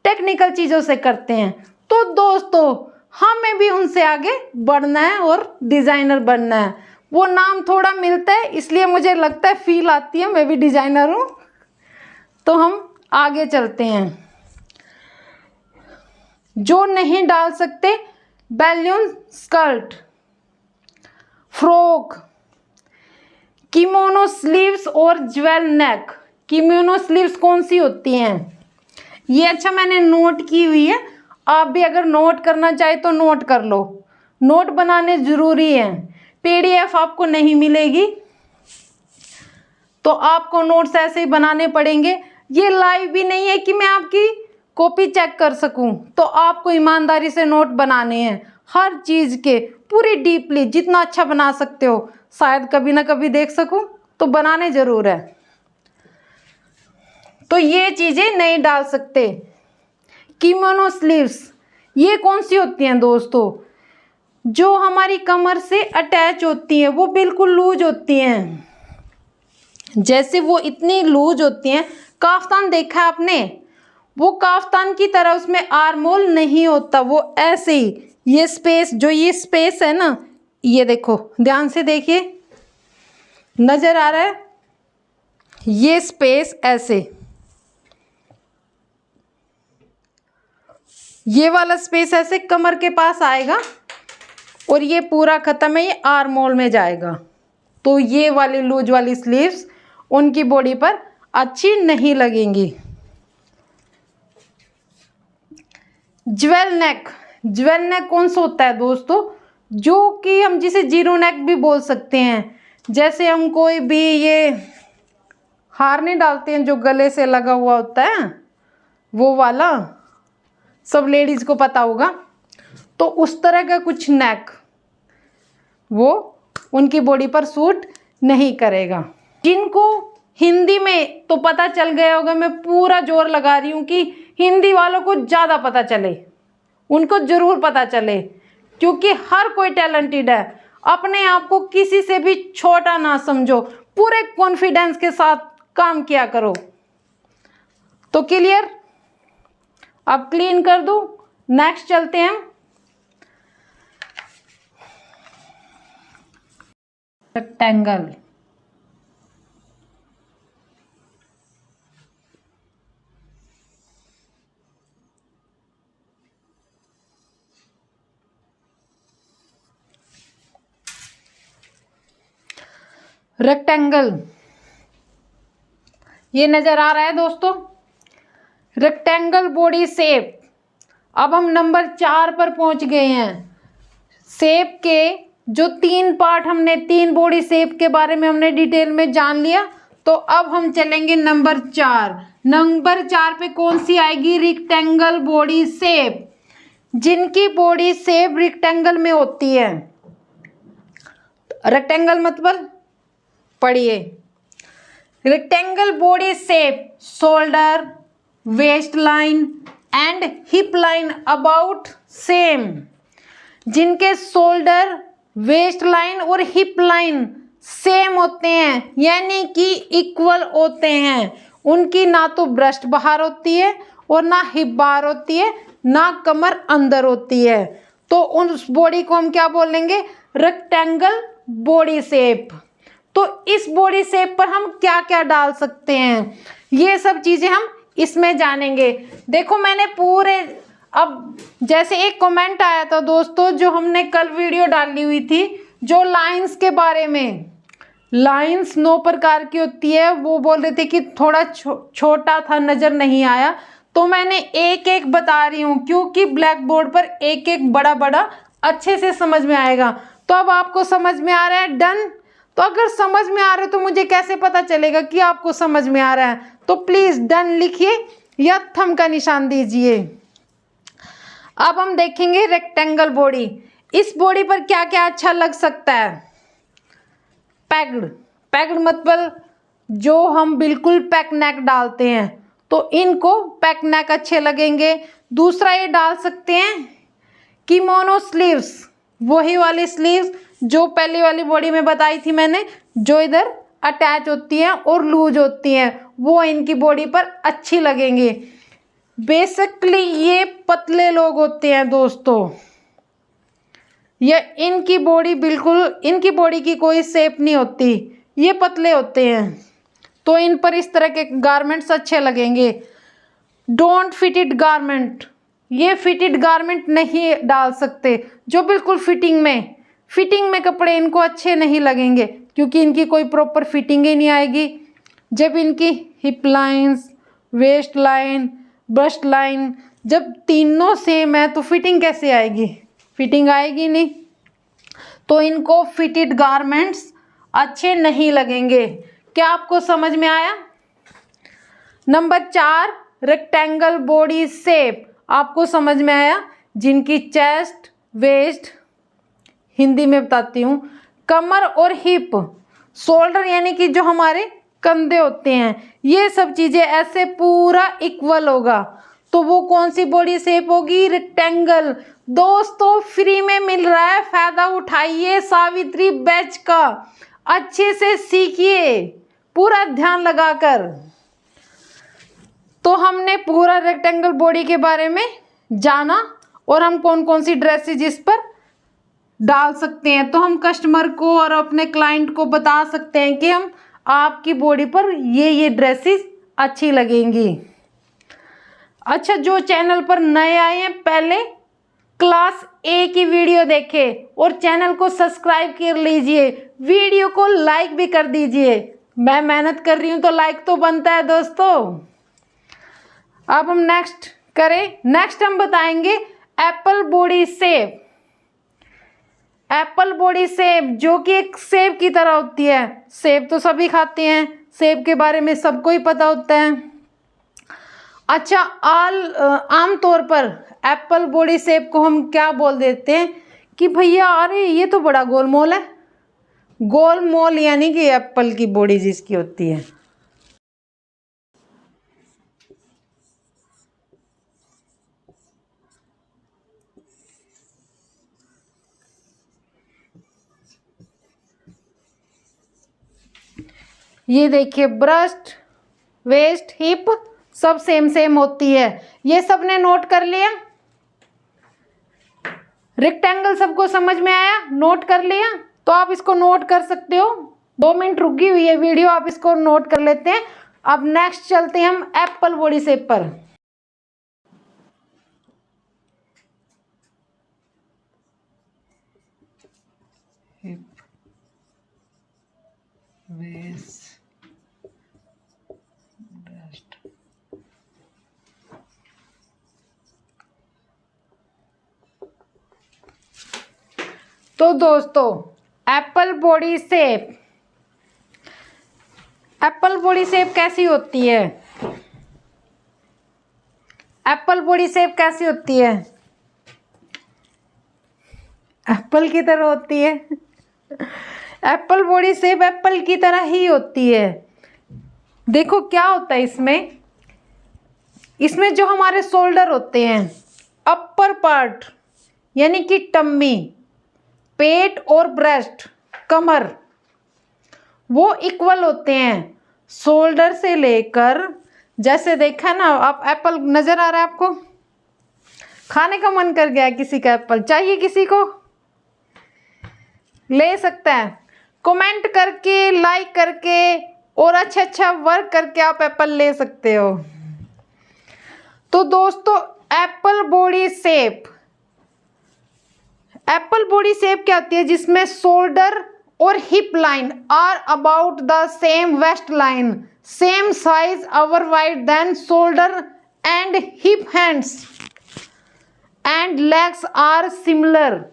Speaker 1: टेक्निकल चीज़ों से करते हैं। तो दोस्तों, हमें भी उनसे आगे बढ़ना है और डिज़ाइनर बनना है। वो नाम थोड़ा मिलता है, इसलिए मुझे लगता है, फील आती है मैं भी डिज़ाइनर हूँ। तो हम आगे चलते हैं। जो नहीं डाल सकते, balloon skirt, frock, kimono sleeves और ज्वेल नेक। किमोनो स्लीव्स कौन सी होती हैं ये? अच्छा, मैंने नोट की हुई है, आप भी अगर नोट करना चाहे तो नोट कर लो। नोट बनाने ज़रूरी हैं। PDF आपको नहीं मिलेगी, तो आपको नोट्स ऐसे ही बनाने पड़ेंगे। ये लाइव भी नहीं है कि मैं आपकी कॉपी चेक कर सकूं, तो आपको ईमानदारी से नोट बनाने हैं हर चीज़ के, पूरी डीपली, जितना अच्छा बना सकते हो। शायद कभी ना कभी देख सकूं, तो बनाने ज़रूर है। तो ये चीज़ें नहीं डाल सकते। किमोनो स्लीव्स ये कौन सी होती हैं दोस्तों? जो हमारी कमर से अटैच होती हैं, वो बिल्कुल लूज होती हैं। जैसे वो इतनी लूज होती हैं। काफ्तान देखा है आपने? वो काफ्तान की तरह उसमें आर्म होल नहीं होता, वो ऐसे ही ये स्पेस है ना, ये देखो, ध्यान से देखिए, नजर आ रहा है? ये स्पेस ऐसे, ये वाला स्पेस ऐसे कमर के पास आएगा और ये पूरा खत्म है, ये आर्म होल में जाएगा। तो ये वाली लूज वाली स्लीव्स उनकी बॉडी पर अच्छी नहीं लगेंगी। ज्वेल नेक, ज्वेल नेक कौन सा होता है दोस्तों? जो कि हम जिसे जीरो नेक भी बोल सकते हैं। जैसे हम कोई भी ये हार नहीं डालते हैं जो गले से लगा हुआ होता है, वो वाला, सब लेडीज़ को पता होगा। तो उस तरह का कुछ नेक, वो उनकी बॉडी पर सूट नहीं करेगा। जिनको हिंदी में तो पता चल गया होगा, मैं पूरा जोर लगा रही हूँ कि हिंदी वालों को ज़्यादा पता चले, उनको ज़रूर पता चले, क्योंकि हर कोई टैलेंटेड है। अपने आप को किसी से भी छोटा ना समझो, पूरे कॉन्फिडेंस के साथ काम किया करो। तो क्लियर, अब क्लीन कर दूं। नेक्स्ट चलते हैं रेक्टेंगल। रेक्टेंगल ये नजर आ रहा है दोस्तों, रेक्टेंगल बॉडी शेप। अब हम नंबर 4 पर पहुंच गए हैं। शेप के जो 3 पार्ट, हमने 3 बॉडी शेप के बारे में हमने डिटेल में जान लिया। तो अब हम चलेंगे नंबर 4। नंबर 4 पे कौन सी आएगी? Rectangle body shape. जिनकी बॉडी शेप रेक्टेंगल में होती है। रेक्टेंगल मतलब पढ़िए, rectangle body shape, shoulder, waist line and hip line about same. जिनके शोल्डर, वेस्ट लाइन और हिप लाइन सेम होते हैं, यानी कि इक्वल होते हैं। उनकी ना तो ब्रेस्ट बाहर होती है और ना हिप बाहर होती है, ना कमर अंदर होती है। तो उस बॉडी को हम क्या बोलेंगे? Rectangle body shape. तो इस बॉडी शेप पर हम क्या क्या डाल सकते हैं, ये सब चीज़ें हम इसमें जानेंगे। देखो मैंने पूरे, अब जैसे एक कमेंट आया था दोस्तों, जो हमने कल वीडियो डाली हुई थी, जो लाइंस के बारे में। लाइंस 9 प्रकार की होती है, वो बोल रहे थे कि थोड़ा छोटा था, नज़र नहीं आया। तो मैंने एक एक बता रही हूँ, क्योंकि ब्लैक बोर्ड पर एक एक बड़ा बड़ा अच्छे से समझ में आएगा। तो अब आपको समझ में आ रहा है? डन। तो अगर समझ में आ रहा है तो मुझे कैसे पता चलेगा कि आपको समझ में आ रहा है? तो प्लीज़ डन लिखिए या थंब का निशान दीजिए। अब हम देखेंगे रेक्टेंगल बॉडी। इस बॉडी पर क्या क्या अच्छा लग सकता है? पैक्ड। पैक्ड मतलब जो हम बिल्कुल पैक नेक डालते हैं, तो इनको पैक नेक अच्छे लगेंगे। दूसरा ये डाल सकते हैं किमोनो स्लीव्स, वही वाली स्लीव्स जो पहली वाली बॉडी में बताई थी मैंने, जो इधर अटैच होती हैं और लूज होती हैं, वो इनकी बॉडी पर अच्छी लगेंगी। बेसिकली ये पतले लोग होते हैं दोस्तों, ये इनकी बॉडी बिल्कुल, इनकी बॉडी की कोई शेप नहीं होती, ये पतले होते हैं। तो इन पर इस तरह के गारमेंट्स अच्छे लगेंगे। डोंट फिटेड गारमेंट, ये फिटेड गारमेंट नहीं डाल सकते, जो बिल्कुल फिटिंग में कपड़े इनको अच्छे नहीं लगेंगे, क्योंकि इनकी कोई प्रॉपर फिटिंग ही नहीं आएगी। जब इनकी hip lines, waist line, bust line जब तीनों सेम है, तो फिटिंग कैसे आएगी? फिटिंग आएगी नहीं। तो इनको फिटेड गारमेंट्स अच्छे नहीं लगेंगे। क्या आपको समझ में आया? नंबर 4 रेक्टेंगल बॉडी शेप आपको समझ में आया। जिनकी चेस्ट, वेस्ट, हिंदी में बताती हूँ, कमर और हिप, शोल्डर यानी कि जो हमारे कंधे होते हैं, ये सब चीज़ें ऐसे पूरा इक्वल होगा, तो वो कौन सी बॉडी शेप होगी? रेक्टेंगल। दोस्तों फ्री में मिल रहा है, फ़ायदा उठाइए सावित्री बैच का, अच्छे से सीखिए पूरा ध्यान लगाकर। तो हमने पूरा रेक्टेंगल बॉडी के बारे में जाना, और हम कौन कौन सी ड्रेसेज इस पर डाल सकते हैं। तो हम कस्टमर को और अपने क्लाइंट को बता सकते हैं कि हम आपकी बॉडी पर ये ड्रेसेस अच्छी लगेंगी। अच्छा, जो चैनल पर नए आए हैं, पहले क्लास ए की वीडियो देखें और चैनल को सब्सक्राइब कर लीजिए, वीडियो को लाइक भी कर दीजिए। मैं मेहनत कर रही हूँ तो लाइक तो बनता है दोस्तों। अब हम नेक्स्ट करें। नेक्स्ट हम बताएंगे Apple body shape. Apple body shape जो कि एक सेब की तरह होती है। सेब तो सभी खाते हैं, सेब के बारे में सबको ही पता होता है। अच्छा, आम तौर पर एप्पल बॉडी शेप को हम क्या बोल देते हैं कि भैया अरे ये तो बड़ा गोलमोल है। गोलमोल यानी कि एप्पल की बॉडी जिसकी होती है। ये देखिए ब्रेस्ट, वेस्ट, हिप सब सेम सेम होती है। ये सबने नोट कर लिया? रेक्टेंगल सबको समझ में आया? नोट कर लिया? तो आप इसको नोट कर सकते हो। 2 मिनट रुकी हुई है वीडियो, आप इसको नोट कर लेते हैं। अब नेक्स्ट चलते हैं हम एप्पल बॉडी शेप पर। Hip, waist, breast. तो दोस्तों apple body shape, apple body shape कैसी होती है? एप्पल बॉडी शेप कैसी होती है? एप्पल की तरह होती है। एप्पल बॉडी शेप एप्पल की तरह ही होती है। देखो क्या होता है इसमें, इसमें जो हमारे शोल्डर होते हैं, अपर पार्ट यानी कि टम्मी, पेट और ब्रेस्ट, कमर, वो इक्वल होते हैं। शोल्डर से लेकर, जैसे देखा ना आप, एप्पल नजर आ रहा है आपको? खाने का मन कर गया किसी का? एप्पल चाहिए किसी को? ले सकता है। कमेंट करके, लाइक करके और अच्छा अच्छा वर्क करके आप एप्पल ले सकते हो। तो दोस्तों apple body shape, apple body shape क्या होती है? जिसमें शोल्डर और hip line are about the same waist line, same size or wide than shoulder and hip hands and legs are similar.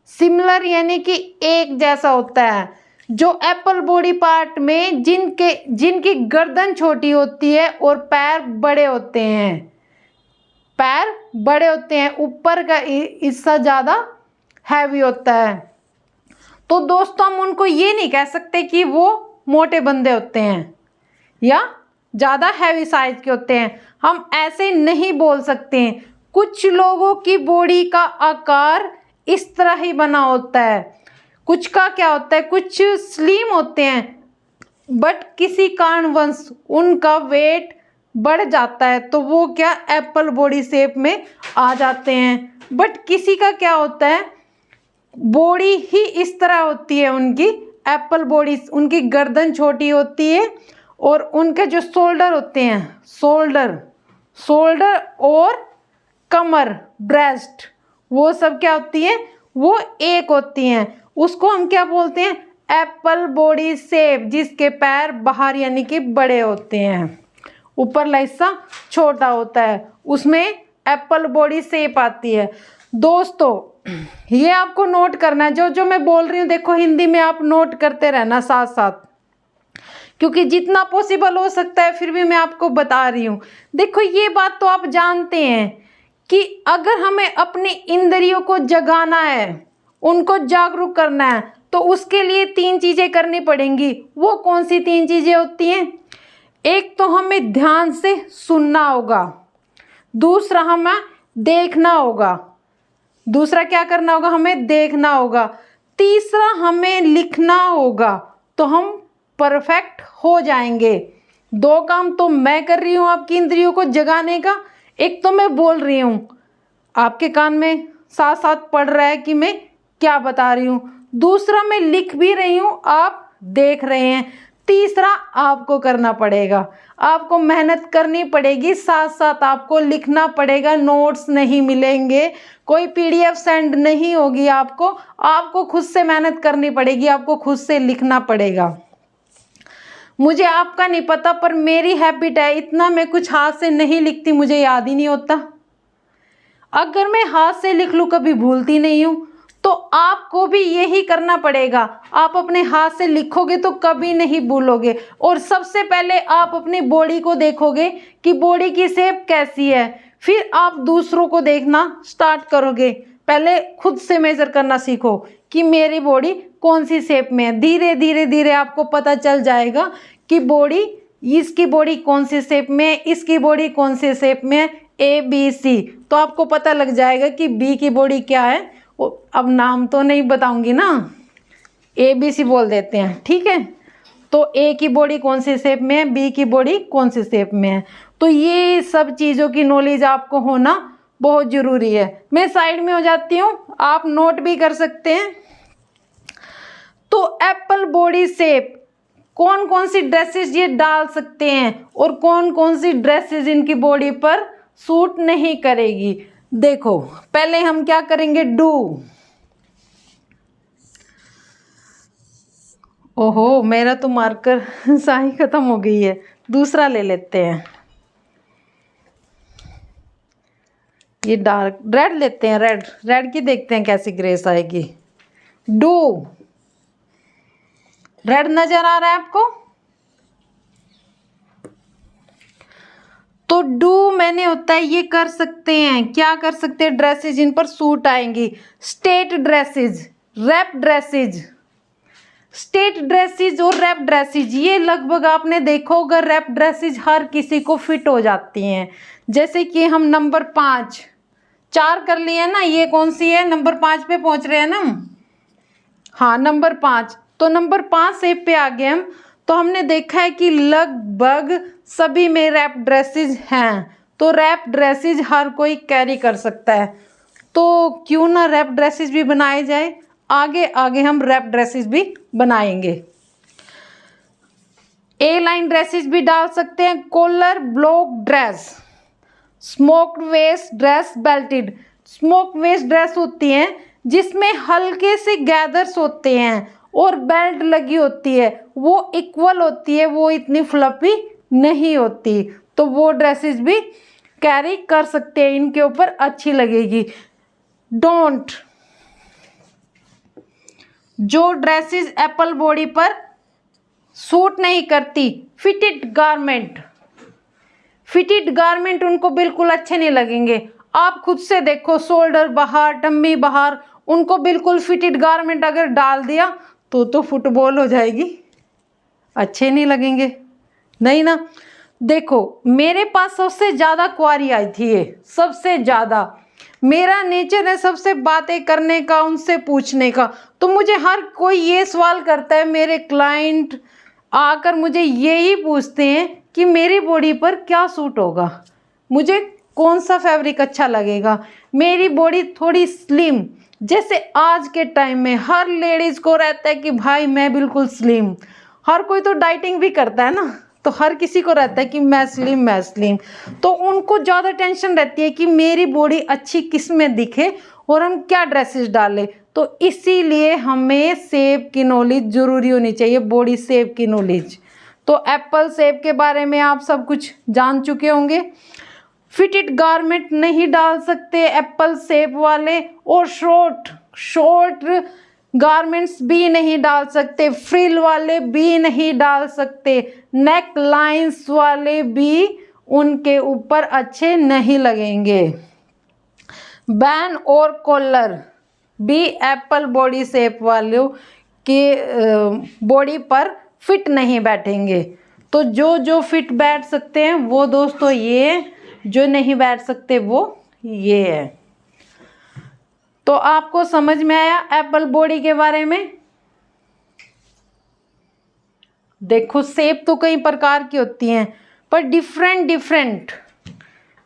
Speaker 1: Similar यानी कि एक जैसा होता है। जो एप्पल बॉडी पार्ट में जिनकी गर्दन छोटी होती है और पैर बड़े होते हैं, पैर बड़े होते हैं, ऊपर का हिस्सा ज़्यादा हैवी होता है। तो दोस्तों हम उनको ये नहीं कह सकते कि वो मोटे बंदे होते हैं या ज़्यादा हैवी साइज के होते हैं, हम ऐसे नहीं बोल सकते हैं। कुछ लोगों की बॉडी का आकार इस तरह ही बना होता है, कुछ का क्या होता है, कुछ स्लिम होते हैं, बट किसी कारणवश उनका वेट बढ़ जाता है तो वो क्या एप्पल बॉडी शेप में आ जाते हैं। बट किसी का क्या होता है, बॉडी ही इस तरह होती है उनकी, एप्पल बॉडी, उनकी गर्दन छोटी होती है और उनके जो शोल्डर होते हैं, शोल्डर और कमर, ब्रेस्ट, वो सब क्या होती है, वो एक होती हैं। उसको हम क्या बोलते हैं? एप्पल बॉडी शेप, जिसके पैर बाहर यानी कि बड़े होते हैं, ऊपर हिस्सा छोटा होता है, उसमें एप्पल बॉडी शेप आती है। दोस्तों ये आपको नोट करना है, जो जो मैं बोल रही हूँ देखो हिंदी में आप नोट करते रहना साथ साथ, क्योंकि जितना पॉसिबल हो सकता है फिर भी मैं आपको बता रही हूँ। देखो ये बात तो आप जानते हैं कि अगर हमें अपनी इंद्रियों को जगाना है, उनको जागरूक करना है, तो उसके लिए 3 चीज़ें करनी पड़ेंगी। वो कौन सी 3 चीज़ें होती हैं? एक तो हमें ध्यान से सुनना होगा, दूसरा हमें देखना होगा, दूसरा क्या करना होगा? हमें देखना होगा, तीसरा हमें लिखना होगा, तो हम परफेक्ट हो जाएंगे। 2 काम तो मैं कर रही हूँ आपकी इंद्रियों को जगाने का, एक तो मैं बोल रही हूँ, आपके कान में साथ साथ पड़ रहा है कि मैं क्या बता रही हूँ, दूसरा मैं लिख भी रही हूँ, आप देख रहे हैं, तीसरा आपको करना पड़ेगा, आपको मेहनत करनी पड़ेगी, साथ साथ आपको लिखना पड़ेगा। नोट्स नहीं मिलेंगे, कोई पीडीएफ सेंड नहीं होगी आपको खुद से मेहनत करनी पड़ेगी, आपको खुद से लिखना पड़ेगा। मुझे आपका नहीं पता पर मेरी हैबिट है, इतना मैं कुछ हाथ से नहीं लिखती, मुझे याद ही नहीं होता। अगर मैं हाथ से लिख लूँ कभी भूलती नहीं हूँ, तो आपको भी यही करना पड़ेगा। आप अपने हाथ से लिखोगे तो कभी नहीं भूलोगे। और सबसे पहले आप अपनी बॉडी को देखोगे कि बॉडी की शेप कैसी है, फिर आप दूसरों को देखना स्टार्ट करोगे, पहले खुद से मेजर करना सीखो कि मेरी बॉडी कौन सी शेप में है। धीरे धीरे धीरे आपको पता चल जाएगा कि बॉडी, इसकी बॉडी कौन सी शेप में है, इसकी बॉडी कौन सी शेप में है, ए बी सी। तो आपको पता लग जाएगा कि बी की बॉडी क्या है। अब नाम तो नहीं बताऊंगी ना, ए बी सी बोल देते हैं, ठीक है। तो ए की बॉडी कौन सी शेप में है, बी की बॉडी कौन सी शेप में है। तो ये सब चीज़ों की नॉलेज आपको होना बहुत ज़रूरी है। मैं साइड में हो जाती हूँ, आप नोट भी कर सकते हैं। तो एप्पल बॉडी शेप, कौन कौन सी ड्रेसेस ये डाल सकते हैं और कौन कौन सी ड्रेसेस इनकी बॉडी पर सूट नहीं करेगी। देखो पहले हम क्या करेंगे, डू। ओहो मेरा तो मार्कर स्याही खत्म हो गई है, दूसरा ले लेते हैं। ये डार्क रेड लेते हैं, रेड की देखते हैं कैसी ग्रेस आएगी। डू, रेड नजर आ रहा है आपको। तो डू मैंने होता है ये कर सकते हैं, क्या कर सकते हैं, ड्रेसेज इन पर सूट आएंगी। Straight dresses, wrap dresses, straight dresses और रैप ड्रेसेज, ये लगभग आपने देखा होगा रैप ड्रेसेज हर किसी को फिट हो जाती हैं। जैसे कि हम नंबर 5 4 कर लिए ना, ये कौन सी है, नंबर 5 पे पहुंच रहे हैं ना, हाँ नंबर 5। तो नंबर 5 शेप पे आ गए हम। तो हमने देखा है कि लगभग सभी में रैप ड्रेसेस हैं। तो रैप ड्रेसेस हर कोई कैरी कर सकता है, तो क्यों ना रैप ड्रेसेस भी बनाए जाए। आगे आगे हम रैप ड्रेसेस भी बनाएंगे। ए लाइन ड्रेसेस भी डाल सकते हैं, colour block dress, smocked waist dress, belted. Smock waist dress होती हैं जिसमें हल्के से गैदर्स होते हैं और बेल्ट लगी होती है, वो इक्वल होती है, वो इतनी फ्लफी नहीं होती। तो वो ड्रेसेस भी कैरी कर सकते हैं, इनके ऊपर अच्छी लगेगी। डोंट, जो ड्रेसेस एप्पल बॉडी पर सूट नहीं करती। फिटेड गारमेंट, फिटेड गारमेंट उनको बिल्कुल अच्छे नहीं लगेंगे। आप खुद से देखो, शोल्डर बाहर, टम्मी बाहर, उनको बिल्कुल फिटेड गारमेंट अगर डाल दिया तो फुटबॉल हो जाएगी, अच्छे नहीं लगेंगे, नहीं ना। देखो मेरे पास सबसे ज़्यादा क्वारी आई थी, ये सबसे ज़्यादा मेरा नेचर है सबसे बातें करने का, उनसे पूछने का। तो मुझे हर कोई ये सवाल करता है, मेरे क्लाइंट आकर मुझे यही पूछते हैं कि मेरी बॉडी पर क्या सूट होगा, मुझे कौन सा फैब्रिक अच्छा लगेगा। मेरी बॉडी थोड़ी स्लिम, जैसे आज के टाइम में हर लेडीज़ को रहता है कि भाई मैं बिल्कुल स्लिम, हर कोई तो डाइटिंग भी करता है ना, तो हर किसी को रहता है कि मैं स्लिम। तो उनको ज़्यादा टेंशन रहती है कि मेरी बॉडी अच्छी किस में दिखे और हम क्या ड्रेसेस डालें। तो इसीलिए हमें शेप की नॉलेज ज़रूरी होनी चाहिए, बॉडी शेप की नॉलेज। तो एप्पल शेप के बारे में आप सब कुछ जान चुके होंगे। फिटेड गारमेंट नहीं डाल सकते एप्पल शेप वाले, और शॉर्ट गारमेंट्स भी नहीं डाल सकते, फ्रिल वाले भी नहीं डाल सकते, नेक लाइंस वाले भी उनके ऊपर अच्छे नहीं लगेंगे। बैन और कॉलर भी एप्पल बॉडी शेप वालों के बॉडी पर फिट नहीं बैठेंगे। तो जो फिट बैठ सकते हैं वो दोस्तों ये, जो नहीं बैठ सकते वो ये है। तो आपको समझ में आया एप्पल बॉडी के बारे में। देखो शेप तो कई प्रकार की होती हैं, पर डिफरेंट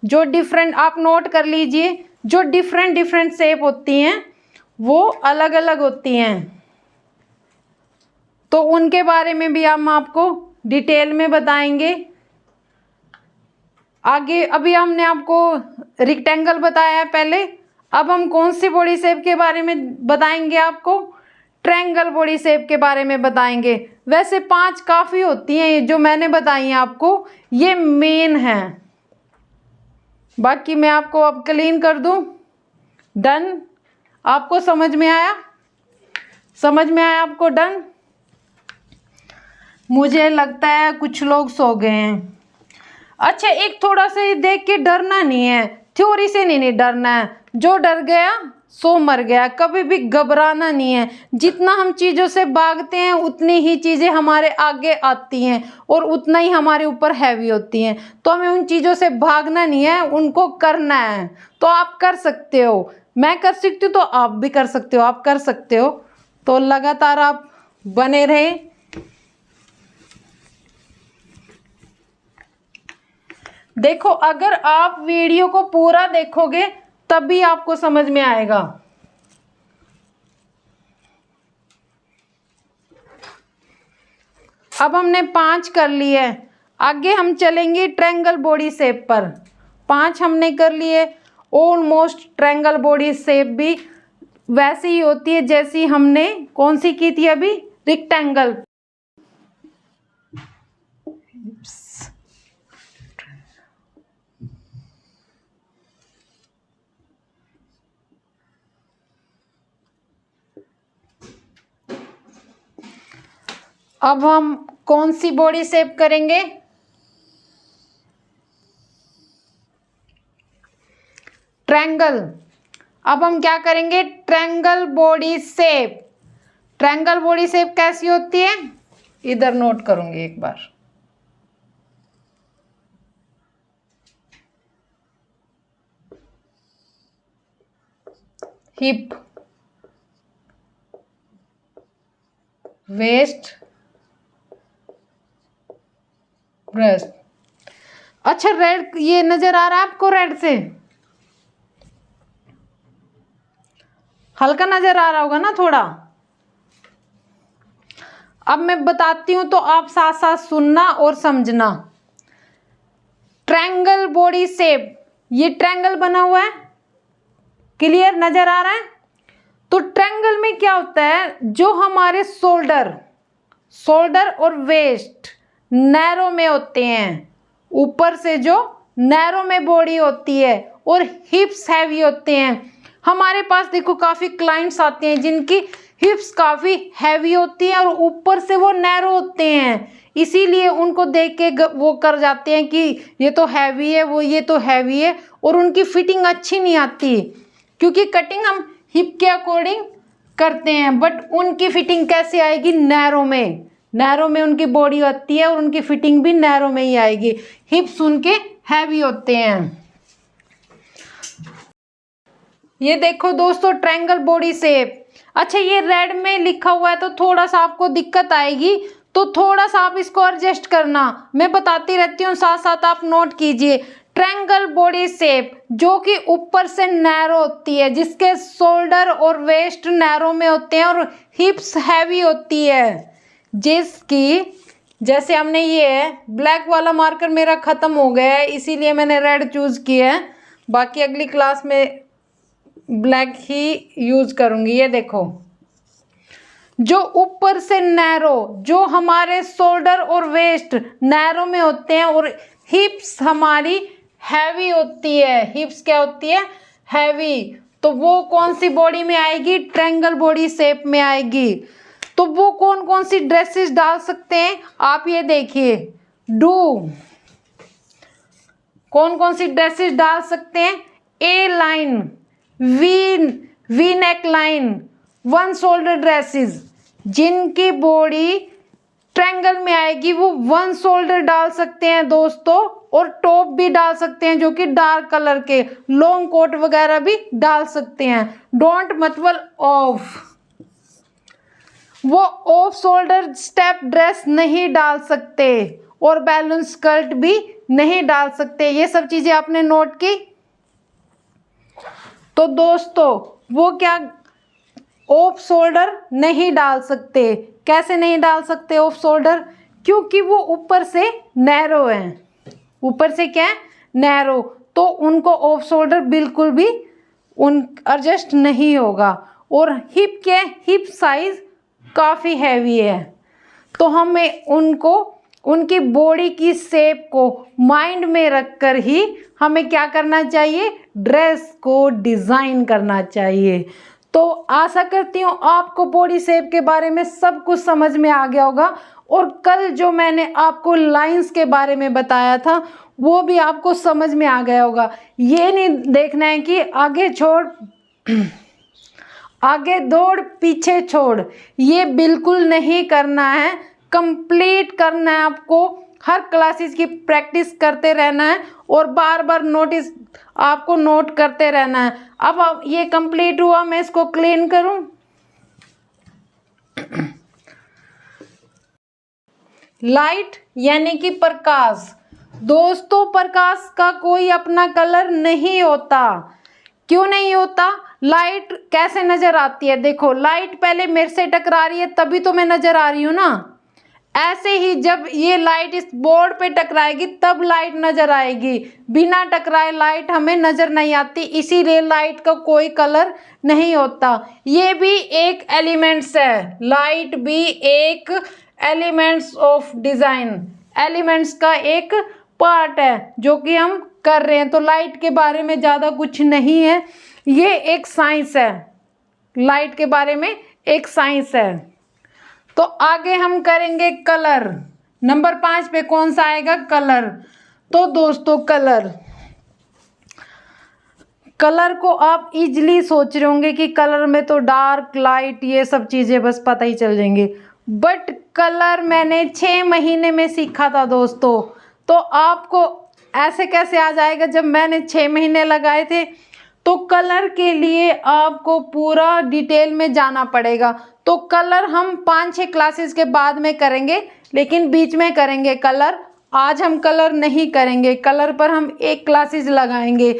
Speaker 1: जो डिफरेंट आप नोट कर लीजिए, जो डिफरेंट शेप होती हैं वो अलग अलग होती हैं। तो उनके बारे में भी हम आपको डिटेल में बताएंगे आगे। अभी हमने आपको रेक्टेंगल बताया है पहले, अब हम कौन सी बॉडी शेप के बारे में बताएंगे आपको, ट्रायंगल बॉडी शेप के बारे में बताएंगे। वैसे 5 काफ़ी होती हैं जो मैंने बताई हैं आपको, ये मेन हैं। बाकी मैं आपको अब क्लीन कर दूं। डन, आपको समझ में आया, समझ में आया आपको, डन। मुझे लगता है कुछ लोग सो गए हैं। अच्छा एक थोड़ा सा देख के डरना नहीं है, थ्योरी से नहीं डरना है। जो डर गया सो मर गया। कभी भी घबराना नहीं है। जितना हम चीज़ों से भागते हैं उतनी ही चीज़ें हमारे आगे आती हैं और उतना ही हमारे ऊपर हैवी होती हैं। तो हमें उन चीज़ों से भागना नहीं है, उनको करना है। तो आप कर सकते हो, मैं कर सकती हूँ तो आप भी कर सकते हो, आप कर सकते हो। तो लगातार आप बने रहें। देखो, अगर आप वीडियो को पूरा देखोगे तभी आपको समझ में आएगा। अब हमने 5 कर लिए, आगे हम चलेंगे ट्रायंगल बॉडी शेप पर। 5 हमने कर लिए। ऑलमोस्ट ट्रायंगल बॉडी शेप भी वैसी ही होती है जैसी हमने कौन सी की थी अभी, रेक्टेंगल। अब हम कौन सी बॉडी शेप करेंगे, ट्रायंगल। अब हम क्या करेंगे, triangle body shape. Triangle body shape कैसी होती है, इधर नोट करूंगी एक बार। Hip, waist, breast. अच्छा, रेड ये नजर आ रहा है आपको, रेड से हल्का नजर आ रहा होगा ना थोड़ा। अब मैं बताती हूं तो आप साथ साथ सुनना और समझना। ट्रायंगल बॉडी शेप, ये ट्रायंगल बना हुआ है, क्लियर नजर आ रहा है। तो ट्रायंगल में क्या होता है, जो हमारे शोल्डर और वेस्ट नैरो में होते हैं, ऊपर से जो नैरो में बॉडी होती है, और हिप्स हैवी होते हैं। हमारे पास देखो काफ़ी क्लाइंट्स आते हैं जिनकी हिप्स काफ़ी हैवी होती हैं और ऊपर से वो नैरो होते हैं, इसीलिए उनको देख के वो कर जाते हैं कि ये तो हैवी है, वो ये तो हैवी है, और उनकी फिटिंग अच्छी नहीं आती क्योंकि कटिंग हम हिप के अकॉर्डिंग करते हैं। बट उनकी फिटिंग कैसे आएगी, नैरो में उनकी बॉडी आती है और उनकी फिटिंग भी नैरो में ही आएगी। हिप्स उनके हैवी होते हैं। ये देखो दोस्तों, ट्रायंगल बॉडी शेप। अच्छा, ये रेड में लिखा हुआ है तो थोड़ा सा आपको दिक्कत आएगी, तो थोड़ा सा आप इसको एडजस्ट करना। मैं बताती रहती हूँ, साथ साथ आप नोट कीजिए। ट्रायंगल बॉडी शेप जो कि ऊपर से नैरो होती है, जिसके शोल्डर और वेस्ट नैरो में होते हैं और हिप्स हैवी होती है, जिसकी जैसे हमने ये ब्लैक वाला मार्कर मेरा ख़त्म हो गया है इसीलिए मैंने रेड चूज़ किया है, बाकी अगली क्लास में ब्लैक ही यूज़ करूँगी। ये देखो, जो ऊपर से नैरो, जो हमारे शोल्डर और वेस्ट नैरो में होते हैं और हिप्स हमारी हैवी होती है। हिप्स क्या होती है, हैवी। तो वो कौन सी बॉडी में आएगी, ट्रायंगल बॉडी शेप में आएगी। तो वो कौन कौन सी ड्रेसेस डाल सकते हैं, आप ये देखिए। कौन कौन सी ड्रेसेस डाल सकते हैं, A line, V neck line, one shoulder dresses. जिनकी बॉडी ट्रायंगल में आएगी वो वन शोल्डर डाल सकते हैं दोस्तों, और टॉप भी डाल सकते हैं जो कि डार्क कलर के, लॉन्ग कोट वगैरह भी डाल सकते हैं। डोंट मतलब ऑफ, वो ऑफ शोल्डर स्टेप ड्रेस नहीं डाल सकते और बैलून स्कर्ट भी नहीं डाल सकते। ये सब चीजें आपने नोट की। तो दोस्तों वो क्या ऑफ शोल्डर नहीं डाल सकते। कैसे नहीं डाल सकते ऑफ शोल्डर, क्योंकि वो ऊपर से नैरो है। ऊपर से क्या है, नैरो, तो उनको ऑफ शोल्डर बिल्कुल भी एडजस्ट नहीं होगा। और हिप के हिप साइज काफ़ी हैवी है, तो हमें उनको उनकी बॉडी की शेप को माइंड में रखकर ही हमें क्या करना चाहिए, ड्रेस को डिज़ाइन करना चाहिए। तो आशा करती हूँ आपको बॉडी शेप के बारे में सब कुछ समझ में आ गया होगा, और कल जो मैंने आपको लाइंस के बारे में बताया था वो भी आपको समझ में आ गया होगा। ये नहीं देखना है कि आगे छोड़ आगे दौड़ पीछे छोड़, ये बिल्कुल नहीं करना है। कंप्लीट करना है आपको, हर क्लासेस की प्रैक्टिस करते रहना है और बार बार नोटिस आपको नोट करते रहना है। अब ये कंप्लीट हुआ, मैं इसको क्लीन करूं। लाइट यानी कि प्रकाश। दोस्तों प्रकाश का कोई अपना कलर नहीं होता। क्यों नहीं होता? लाइट कैसे नजर आती है? देखो, लाइट पहले मेरे से टकरा रही है तभी तो मैं नजर आ रही हूं ना। ऐसे ही जब ये लाइट इस बोर्ड पे टकराएगी तब लाइट नजर आएगी, बिना टकराए लाइट हमें नजर नहीं आती। इसीलिए लाइट का कोई कलर नहीं होता। ये भी एक एलिमेंट्स है, लाइट भी एक एलिमेंट्स ऑफ डिजाइन, एलिमेंट्स का एक पार्ट है जो कि हम कर रहे हैं। तो लाइट के बारे में ज़्यादा कुछ नहीं है, ये एक साइंस है। लाइट के बारे में एक साइंस है। तो आगे हम करेंगे कलर। नंबर 5 पे कौन सा आएगा? कलर। तो दोस्तों कलर को आप इजीली सोच रहे होंगे कि कलर में तो डार्क लाइट ये सब चीज़ें बस पता ही चल जाएंगे, बट कलर मैंने 6 महीने में सीखा था दोस्तों। तो आपको ऐसे कैसे आ जाएगा जब मैंने 6 महीने लगाए थे? तो कलर के लिए आपको पूरा डिटेल में जाना पड़ेगा। तो कलर हम 5-6 क्लासेस के बाद में करेंगे, लेकिन बीच में करेंगे कलर। आज हम कलर नहीं करेंगे, कलर पर हम एक क्लासेस लगाएंगे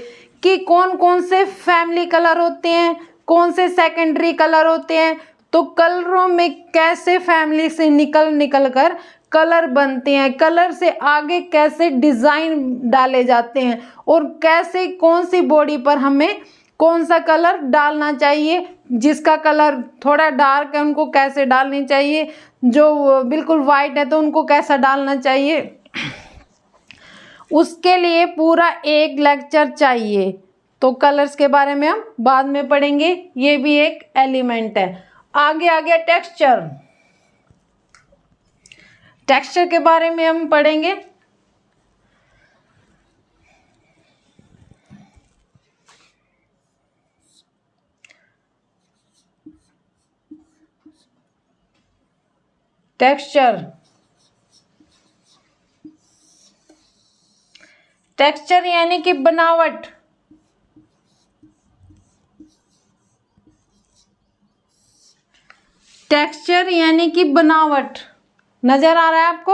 Speaker 1: कि कौन कौन से फैमिली कलर होते हैं, कौन से सेकेंडरी कलर होते हैं, तो कलरों में कैसे फैमिली से निकल कर कलर बनते हैं, कलर से आगे कैसे डिज़ाइन डाले जाते हैं, और कैसे कौन सी बॉडी पर हमें कौन सा कलर डालना चाहिए। जिसका कलर थोड़ा डार्क है उनको कैसे डालनी चाहिए, जो बिल्कुल वाइट है तो उनको कैसा डालना चाहिए, उसके लिए पूरा एक लेक्चर चाहिए। तो कलर्स के बारे में हम बाद में पढ़ेंगे, ये भी एक एलिमेंट है। आगे आ गया टेक्सचर। टेक्सचर के बारे में हम पढ़ेंगे। टेक्सचर यानी कि बनावट। टेक्सचर यानी कि बनावट। नजर आ रहा है आपको?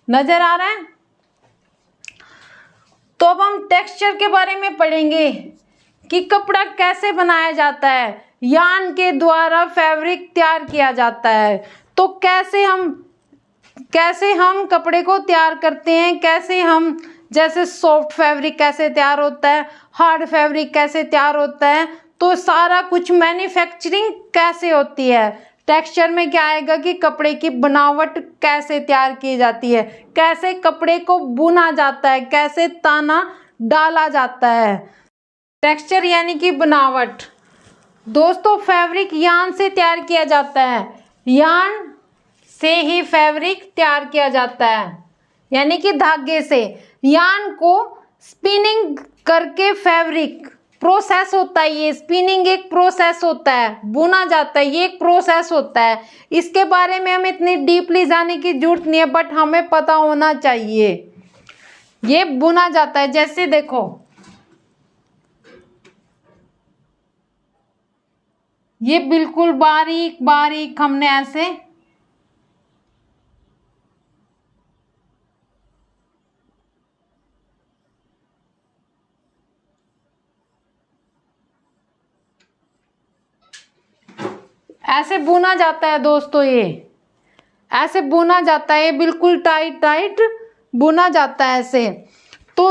Speaker 1: नजर आ रहा है? तो अब हम टेक्सचर के बारे में पढ़ेंगे कि कपड़ा कैसे बनाया जाता है। यान के द्वारा फैब्रिक तैयार किया जाता है। तो कैसे हम कपड़े को तैयार करते हैं, कैसे हम, जैसे सॉफ्ट फैब्रिक कैसे तैयार होता है, हार्ड फैब्रिक कैसे तैयार होता है, तो सारा कुछ मैन्युफैक्चरिंग कैसे होती है। टेक्सचर में क्या आएगा कि कपड़े की बनावट कैसे तैयार की जाती है, कैसे कपड़े को बुना जाता है, कैसे ताना डाला जाता है। टेक्सचर यानी कि बनावट। दोस्तों फैब्रिक यान से तैयार किया जाता है, यान से ही फैब्रिक तैयार किया जाता है, यानी कि धागे से। यान को स्पिनिंग करके फैब्रिक प्रोसेस होता है, ये स्पिनिंग एक प्रोसेस होता है, बुना जाता है, ये एक प्रोसेस होता है। इसके बारे में हमें इतनी डीपली जाने की जरूरत नहीं है, बट हमें पता होना चाहिए। ये बुना जाता है, जैसे देखो ये बिल्कुल बारीक बारीक हमने ऐसे बुना जाता है दोस्तों, ये ऐसे बुना जाता है, ये बिल्कुल टाइट टाइट बुना जाता है ऐसे। तो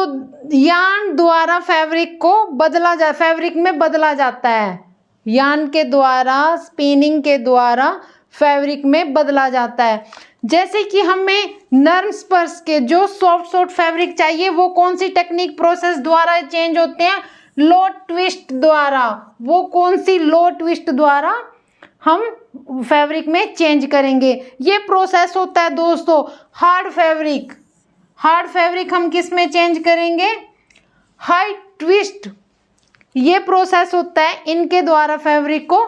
Speaker 1: यान द्वारा फैब्रिक में बदला जाता है, यान के द्वारा, स्पिनिंग के द्वारा फैब्रिक में बदला जाता है। जैसे कि हमें नर्म स्पर्श के जो सॉफ्ट फैब्रिक चाहिए, वो कौन सी टेक्निक प्रोसेस द्वारा चेंज होते हैं? लो ट्विस्ट द्वारा। वो कौन सी? लो ट्विस्ट द्वारा हम फैब्रिक में चेंज करेंगे। ये प्रोसेस होता है दोस्तों। हार्ड फैब्रिक हम किस में चेंज करेंगे? हाई ट्विस्ट ये प्रोसेस होता है, इनके द्वारा फैब्रिक को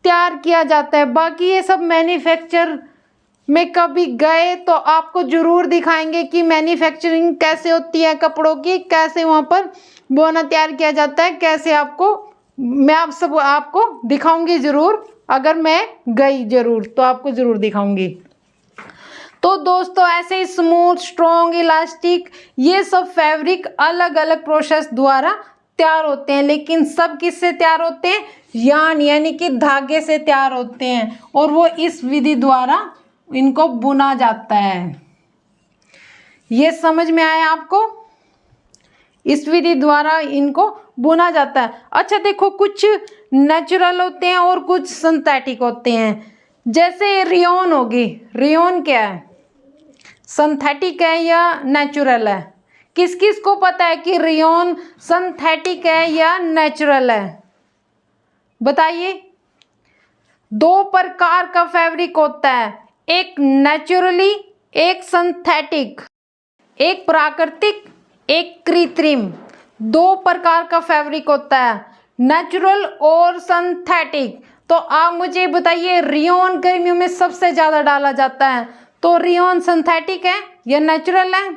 Speaker 1: तैयार किया जाता है। बाकी ये सब मैन्युफैक्चर में कभी गए तो आपको ज़रूर दिखाएंगे कि मैन्युफैक्चरिंग कैसे होती है कपड़ों की, कैसे वहाँ पर बोना तैयार किया जाता है, कैसे मैं आपको दिखाऊंगी ज़रूर। अगर मैं गई ज़रूर तो आपको ज़रूर दिखाऊंगी। तो दोस्तों ऐसे ही स्मूथ, स्ट्रॉन्ग, इलास्टिक, ये सब फैब्रिक अलग अलग प्रोसेस द्वारा तैयार होते हैं, लेकिन सब किससे तैयार होते हैं? यार्न यानी कि धागे से तैयार होते हैं, और वो इस विधि द्वारा इनको बुना जाता है। ये समझ में आया आपको? इस विधि द्वारा इनको बुना जाता है। अच्छा देखो, कुछ नेचुरल होते हैं और कुछ सिंथेटिक होते हैं। जैसे रेयॉन होगी, रेयॉन क्या है? सिंथेटिक है या नेचुरल है? किस किस को पता है कि रेयॉन सिंथेटिक है या नेचुरल है? बताइए। दो प्रकार का फैब्रिक होता है, एक नेचुरली, एक सिंथेटिक। एक प्राकृतिक, एक कृत्रिम। दो प्रकार का फैब्रिक होता है, नेचुरल और सिंथेटिक। तो आप मुझे बताइए, रेयॉन गर्मियों में सबसे ज़्यादा डाला जाता है, तो रेयॉन सिंथेटिक है या नेचुरल है?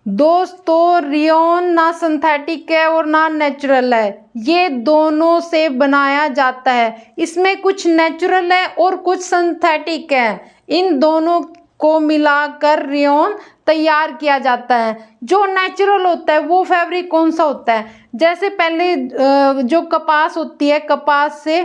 Speaker 1: दोस्तों रेयॉन ना सिंथेटिक है और ना नेचुरल है, ये दोनों से बनाया जाता है। इसमें कुछ नेचुरल है और कुछ सिंथेटिक है, इन दोनों को मिलाकर रेयॉन तैयार किया जाता है। जो नेचुरल होता है वो फैब्रिक कौन सा होता है? जैसे पहले जो कपास होती है, कपास से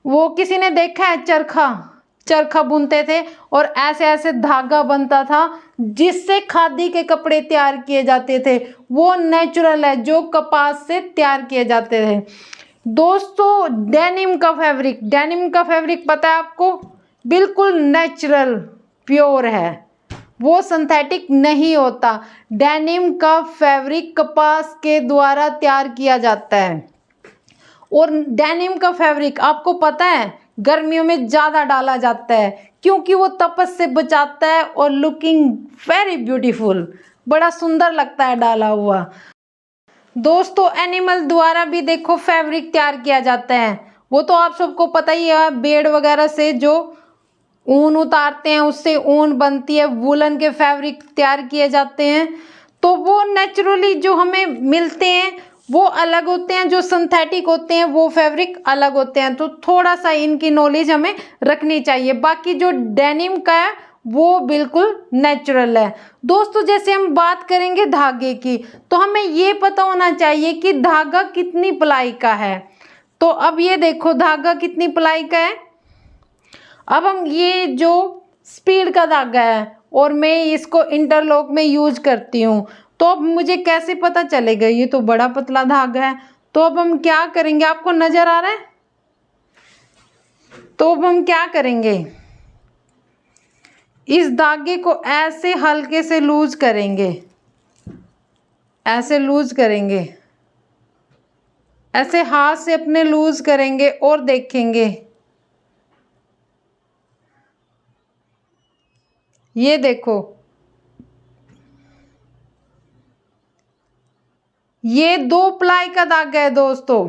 Speaker 1: वो किसी ने देखा है चरखा बुनते थे और ऐसे ऐसे धागा बनता था जिससे खादी के कपड़े तैयार किए जाते थे, वो नेचुरल है जो कपास से तैयार किए जाते थे। दोस्तों डेनिम का फैब्रिक पता है आपको? बिल्कुल नेचुरल, प्योर है, वो सिंथेटिक नहीं होता। डेनिम का फैब्रिक कपास के द्वारा तैयार किया जाता है। और डेनिम का फैब्रिक आपको पता है गर्मियों में ज़्यादा डाला जाता है, क्योंकि वो तपश से बचाता है और लुकिंग वेरी ब्यूटीफुल, बड़ा सुंदर लगता है डाला हुआ। दोस्तों एनिमल द्वारा भी देखो फैब्रिक तैयार किया जाता है, वो तो आप सबको पता ही है। भेड़ वगैरह से जो ऊन उतारते हैं उससे ऊन बनती है, वूलन के फैब्रिक तैयार किए जाते हैं। तो वो नेचुरली जो हमें मिलते हैं वो अलग होते हैं, जो सिंथेटिक होते हैं वो फैब्रिक अलग होते हैं। तो थोड़ा सा इनकी नॉलेज हमें रखनी चाहिए। बाकी जो डेनिम का है वो बिल्कुल नेचुरल है। दोस्तों जैसे हम बात करेंगे धागे की, तो हमें ये पता होना चाहिए कि धागा कितनी प्लाई का है। तो अब ये देखो धागा कितनी प्लाई का है। अब हम ये जो स्पीड का धागा है और मैं इसको इंटरलॉक में यूज करती हूँ, तो अब मुझे कैसे पता चलेगा? ये तो बड़ा पतला धागा है। तो अब हम क्या करेंगे? आपको नजर आ रहा है? तो अब हम क्या करेंगे? इस धागे को ऐसे हल्के से लूज करेंगे, ऐसे लूज करेंगे, ऐसे हाथ से अपने लूज करेंगे और देखेंगे। ये देखो, ये 2 प्लाई का धागा है दोस्तों।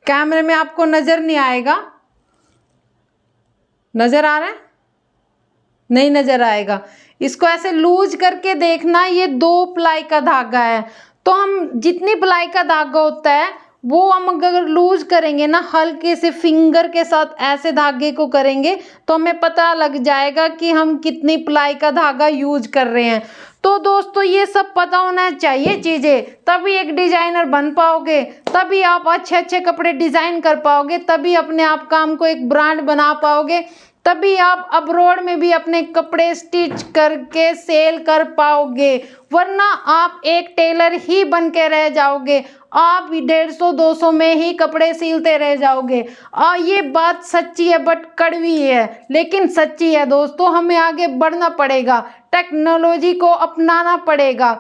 Speaker 1: कैमरे में आपको नजर नहीं आएगा, नजर आ रहा है? नहीं नजर आएगा। इसको ऐसे लूज करके देखना, ये 2 प्लाई का धागा है। तो हम जितनी प्लाई का धागा होता है वो हम अगर लूज करेंगे ना, हल्के से फिंगर के साथ ऐसे धागे को करेंगे, तो हमें पता लग जाएगा कि हम कितनी प्लाई का धागा यूज कर रहे हैं। तो दोस्तों ये सब पता होना चाहिए चीज़ें, तभी एक डिजाइनर बन पाओगे, तभी आप अच्छे अच्छे कपड़े डिजाइन कर पाओगे, तभी अपने आप काम को एक ब्रांड बना पाओगे, तभी आप अब्रॉड में भी अपने कपड़े स्टिच करके सेल कर पाओगे। वरना आप एक टेलर ही बन के रह जाओगे, आप 150-200 में ही कपड़े सिलते रह जाओगे। ये बात सच्ची है बट कड़वी है, लेकिन सच्ची है दोस्तों। हमें आगे बढ़ना पड़ेगा, टेक्नोलॉजी को अपनाना पड़ेगा,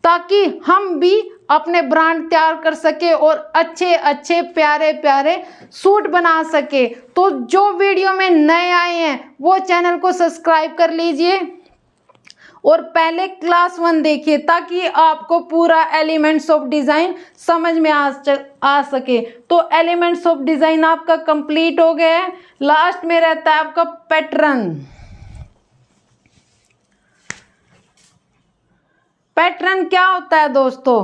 Speaker 1: ताकि हम भी अपने ब्रांड तैयार कर सके और अच्छे अच्छे प्यारे प्यारे सूट बना सके। तो जो वीडियो में नए आए हैं वो चैनल को सब्सक्राइब कर लीजिए और पहले क्लास 1 देखिए ताकि आपको पूरा एलिमेंट्स ऑफ डिज़ाइन समझ में आ सके। तो एलिमेंट्स ऑफ डिज़ाइन आपका कंप्लीट हो गया है। लास्ट में रहता है आपका पैटर्न। पैटर्न क्या होता है दोस्तों?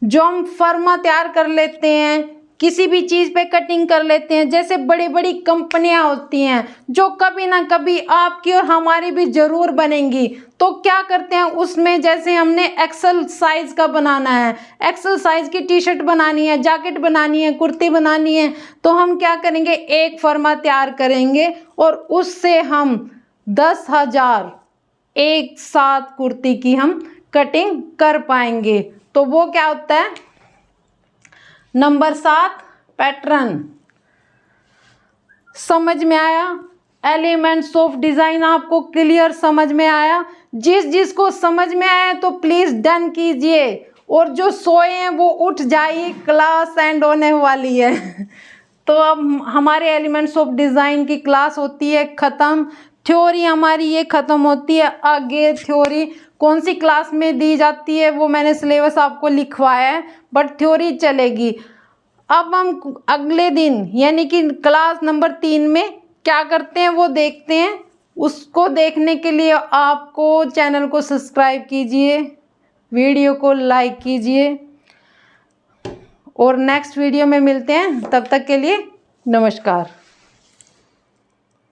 Speaker 1: जो हम फर्मा तैयार कर लेते हैं, किसी भी चीज़ पे कटिंग कर लेते हैं, जैसे बड़ी बड़ी कंपनियां होती हैं जो कभी ना कभी आपकी और हमारी भी ज़रूर बनेंगी, तो क्या करते हैं उसमें, जैसे हमने एक्सल साइज़ का बनाना है, एक्सल साइज़ की टी शर्ट बनानी है, जैकेट बनानी है, कुर्ती बनानी है, तो हम क्या करेंगे, एक फर्मा तैयार करेंगे और उससे हम 10,000 एक साथ कुर्ती की हम कटिंग कर पाएंगे। तो वो क्या होता है? Number 7 pattern. समझ में आया? एलिमेंट्स ऑफ डिज़ाइन आपको क्लियर समझ में आया? जिसको समझ में आया तो प्लीज़ डन कीजिए, और जो सोए हैं वो उठ जाइए, क्लास एंड होने वाली है। तो अब हमारे एलिमेंट्स ऑफ डिज़ाइन की क्लास होती है ख़त्म। थ्योरी हमारी ये ख़त्म होती है। आगे थ्योरी कौन सी क्लास में दी जाती है वो मैंने सिलेबस आपको लिखवाया है, बट थ्योरी चलेगी। अब हम अगले दिन यानी कि क्लास नंबर 3 में क्या करते हैं वो देखते हैं। उसको देखने के लिए आपको चैनल को सब्सक्राइब कीजिए, वीडियो को लाइक कीजिए, और नेक्स्ट वीडियो में मिलते हैं। तब तक के लिए नमस्कार।